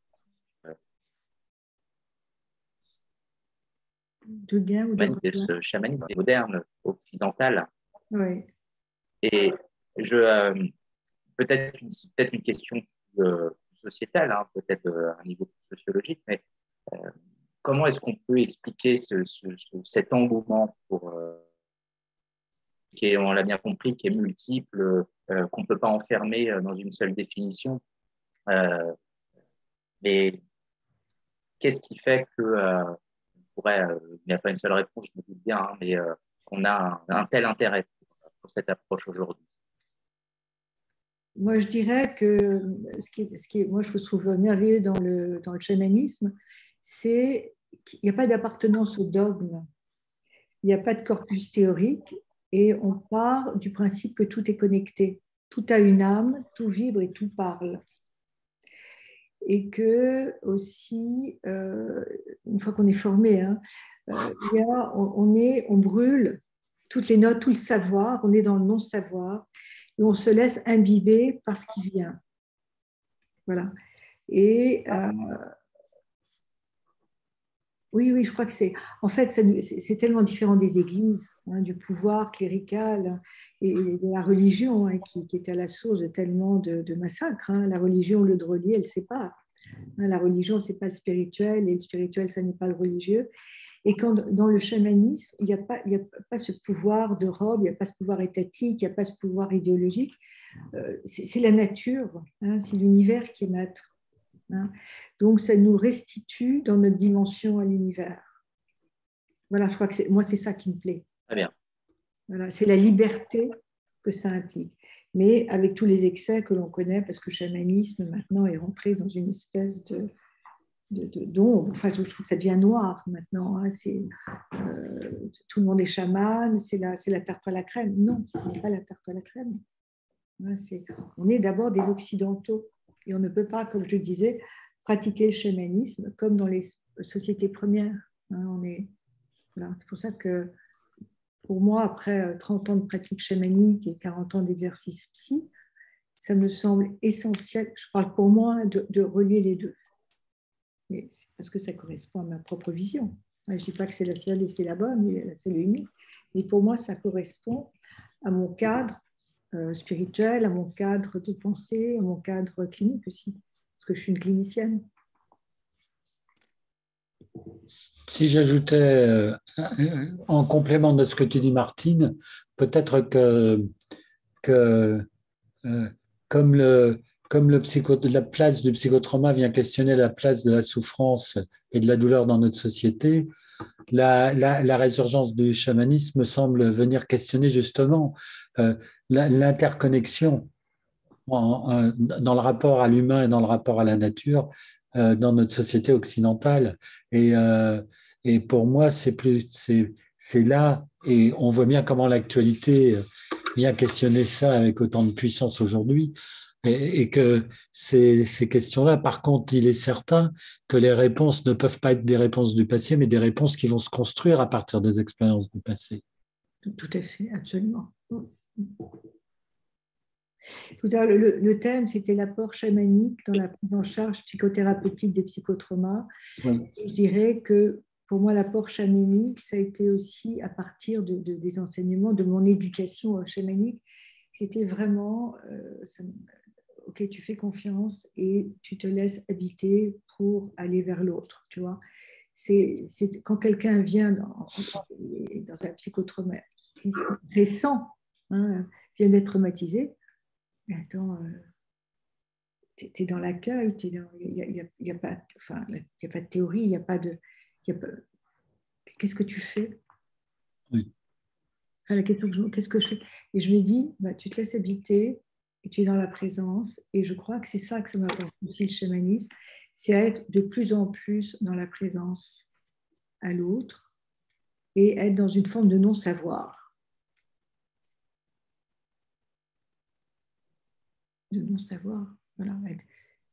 De gain ou de regain. De ce chamanisme moderne, occidental. Oui. Et peut-être une question sociétale, hein, peut-être à un niveau sociologique, mais comment est-ce qu'on peut expliquer cet engouement on l'a bien compris, qui est multiple, qu'on ne peut pas enfermer dans une seule définition. Mais qu'est-ce qui fait il n'y a pas une seule réponse, je me doute bien, hein, mais qu'on a un tel intérêt pour cette approche aujourd'hui? Moi, je dirais que moi, je trouve merveilleux dans le chamanisme, c'est qu'il n'y a pas d'appartenance au dogme, il n'y a pas de corpus théorique, et on part du principe que tout est connecté. Tout a une âme, tout vibre et tout parle. Et que aussi, une fois qu'on est formé, hein, on brûle toutes les notes, tout le savoir, on est dans le non-savoir, et on se laisse imbiber par ce qui vient. Voilà. Et oui, je crois que c'est... En fait, c'est tellement différent des églises, hein, du pouvoir clérical et de la religion, hein, qui est à la source de tellement de massacres. Hein. La religion, au lieu de relier, elle sépare. Hein, la religion, ce n'est pas le spirituel, et le spirituel, ça n'est pas le religieux. Et quand dans le chamanisme, il n'y a pas ce pouvoir de robe, il n'y a pas ce pouvoir étatique, il n'y a pas ce pouvoir idéologique. C'est la nature, hein, c'est l'univers qui est maître. Hein. Donc, ça nous restitue dans notre dimension à l'univers. Voilà, je crois que moi, c'est ça qui me plaît. Très bien. Voilà, c'est la liberté que ça implique. Mais avec tous les excès que l'on connaît, parce que le chamanisme, maintenant, est rentré dans une espèce d'ombre. Enfin, je trouve que ça devient noir maintenant. Hein. Tout le monde est chaman, c'est la tarte à la crème. Non, ce n'est pas la tarte à la crème. Hein, on est d'abord des occidentaux. Et on ne peut pas, comme je disais, pratiquer le chamanisme comme dans les sociétés premières. Hein, voilà. C'est pour ça que, pour moi, après 30 ans de pratique chamanique et 40 ans d'exercice psy, ça me semble essentiel, je parle pour moi, de relier les deux. Mais c'est parce que ça correspond à ma propre vision. Je ne dis pas que c'est la seule et c'est la bonne, c'est l'unique. Mais pour moi, ça correspond à mon cadre spirituel, à mon cadre de pensée, à mon cadre clinique aussi, parce que je suis une clinicienne. Si j'ajoutais, en complément de ce que tu dis, Martine, peut-être que comme la place du psychotrauma vient questionner la place de la souffrance et de la douleur dans notre société, la résurgence du chamanisme semble venir questionner justement l'interconnexion dans le rapport à l'humain et dans le rapport à la nature dans notre société occidentale. Et pour moi, c'est là, et on voit bien comment l'actualité vient questionner ça avec autant de puissance aujourd'hui. Et que ces questions-là, par contre, il est certain que les réponses ne peuvent pas être des réponses du passé, mais des réponses qui vont se construire à partir des expériences du passé. Tout à fait, absolument. Tout à l'heure, le thème, c'était l'apport chamanique dans la prise en charge psychothérapeutique des psychotraumas. Oui. Je dirais que pour moi, l'apport chamanique, ça a été aussi à partir des enseignements, de mon éducation chamanique. C'était vraiment, ok, tu fais confiance et tu te laisses habiter pour aller vers l'autre, tu vois. C'est quand quelqu'un vient dans un psychotrauma récent, hein, vient d'être traumatisé, mais attends, tu es dans l'accueil, il n'y a pas de théorie, il n'y a pas de... Qu'est-ce que tu fais? Oui. La question, qu'est-ce que je fais? Et je me dis, bah, tu te laisses habiter et tu es dans la présence. Et je crois que c'est ça que ça m'a apporté le chamanisme, c'est être de plus en plus dans la présence à l'autre et être dans une forme de non-savoir. De non-savoir. Voilà.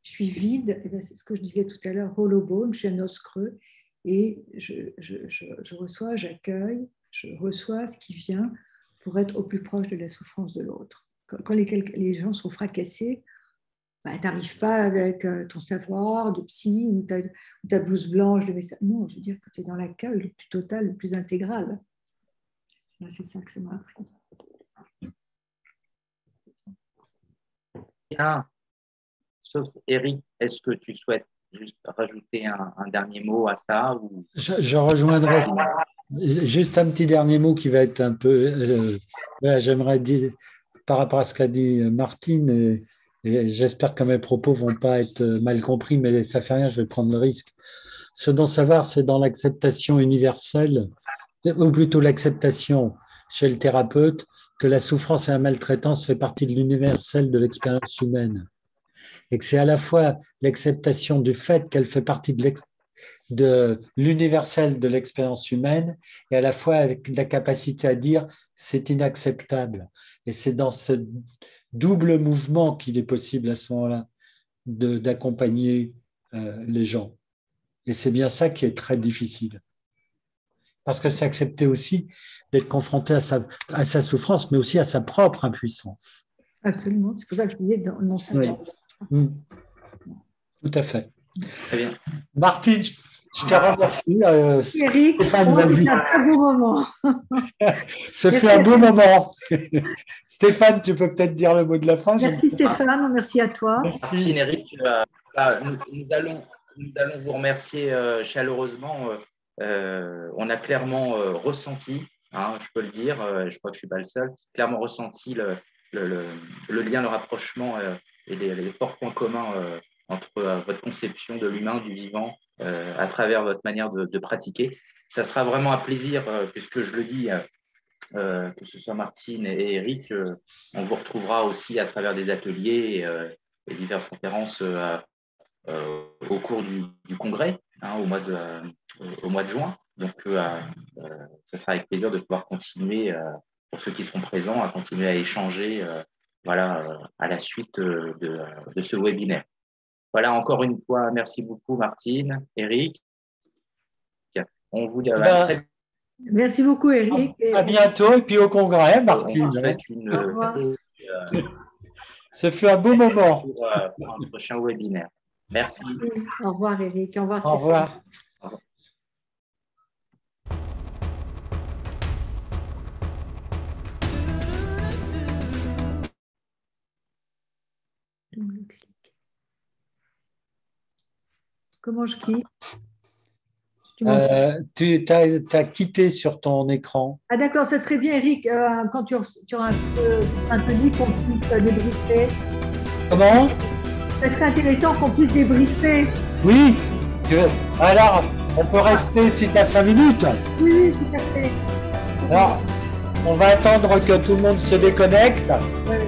Je suis vide, et ben c'est ce que je disais tout à l'heure, hollow bone, je suis un os creux et je reçois, j'accueille, je reçois ce qui vient pour être au plus proche de la souffrance de l'autre. Quand les gens sont fracassés, bah, tu n'arrives pas avec ton savoir de psy ou ta blouse blanche de médecin. Non, je veux dire que tu es dans l'accueil le plus total, le plus intégral. C'est ça que ça m'a appris. Bien. Sauf Eric, est-ce que tu souhaites juste rajouter un dernier mot à ça ou... Je rejoindrai juste un petit dernier mot qui va être un peu... j'aimerais dire, par rapport à ce qu'a dit Martine, et j'espère que mes propos ne vont pas être mal compris, mais ça ne fait rien, je vais prendre le risque. Ce dont savoir, c'est dans l'acceptation universelle, ou plutôt l'acceptation chez le thérapeute, que la souffrance et la maltraitance fait partie de l'universel de l'expérience humaine. Et que c'est à la fois l'acceptation du fait qu'elle fait partie de l'universel de l'expérience humaine et à la fois avec la capacité à dire c'est inacceptable. Et c'est dans ce double mouvement qu'il est possible à ce moment-là d'accompagner les gens. Et c'est bien ça qui est très difficile. Parce que c'est accepter aussi d'être confronté à sa souffrance, mais aussi à sa propre impuissance. Absolument, c'est pour ça que je disais non savoir. Oui. Tout à fait. Très bien. Martine, je te remercie. Eric, c'était un très beau moment. Ça fait un beau moment. Stéphane, tu peux peut-être dire le mot de la fin. Merci Stéphane, merci à toi. Merci Eric. Nous allons vous remercier chaleureusement. On a clairement ressenti, hein, je peux le dire, je crois que je ne suis pas le seul, clairement ressenti le lien, le rapprochement et les forts points communs entre votre conception de l'humain, du vivant, à travers votre manière de pratiquer. Ça sera vraiment un plaisir, puisque je le dis, que ce soit Martine et Eric, on vous retrouvera aussi à travers des ateliers et diverses conférences au cours du congrès, hein, au mois de juin. Donc, ce sera avec plaisir de pouvoir continuer, pour ceux qui seront présents, à continuer à échanger à la suite de ce webinaire. Voilà, encore une fois, merci beaucoup Martine, Eric. On vous dit merci beaucoup Eric. À bientôt et puis au congrès, Martine. Ça fait un beau moment. Pour un prochain webinaire. Merci. Au revoir Eric. Au revoir Stéphane. Au revoir. Comment je quitte? Tu as quitté sur ton écran. Ah d'accord, ça serait bien Eric, quand tu auras un peu dit qu'on puisse débriefer. Comment? Ça serait intéressant qu'on puisse débriefer. Oui. Alors, on peut rester si tu as 5 minutes. Oui, tout à fait. Alors, on va attendre que tout le monde se déconnecte. Oui.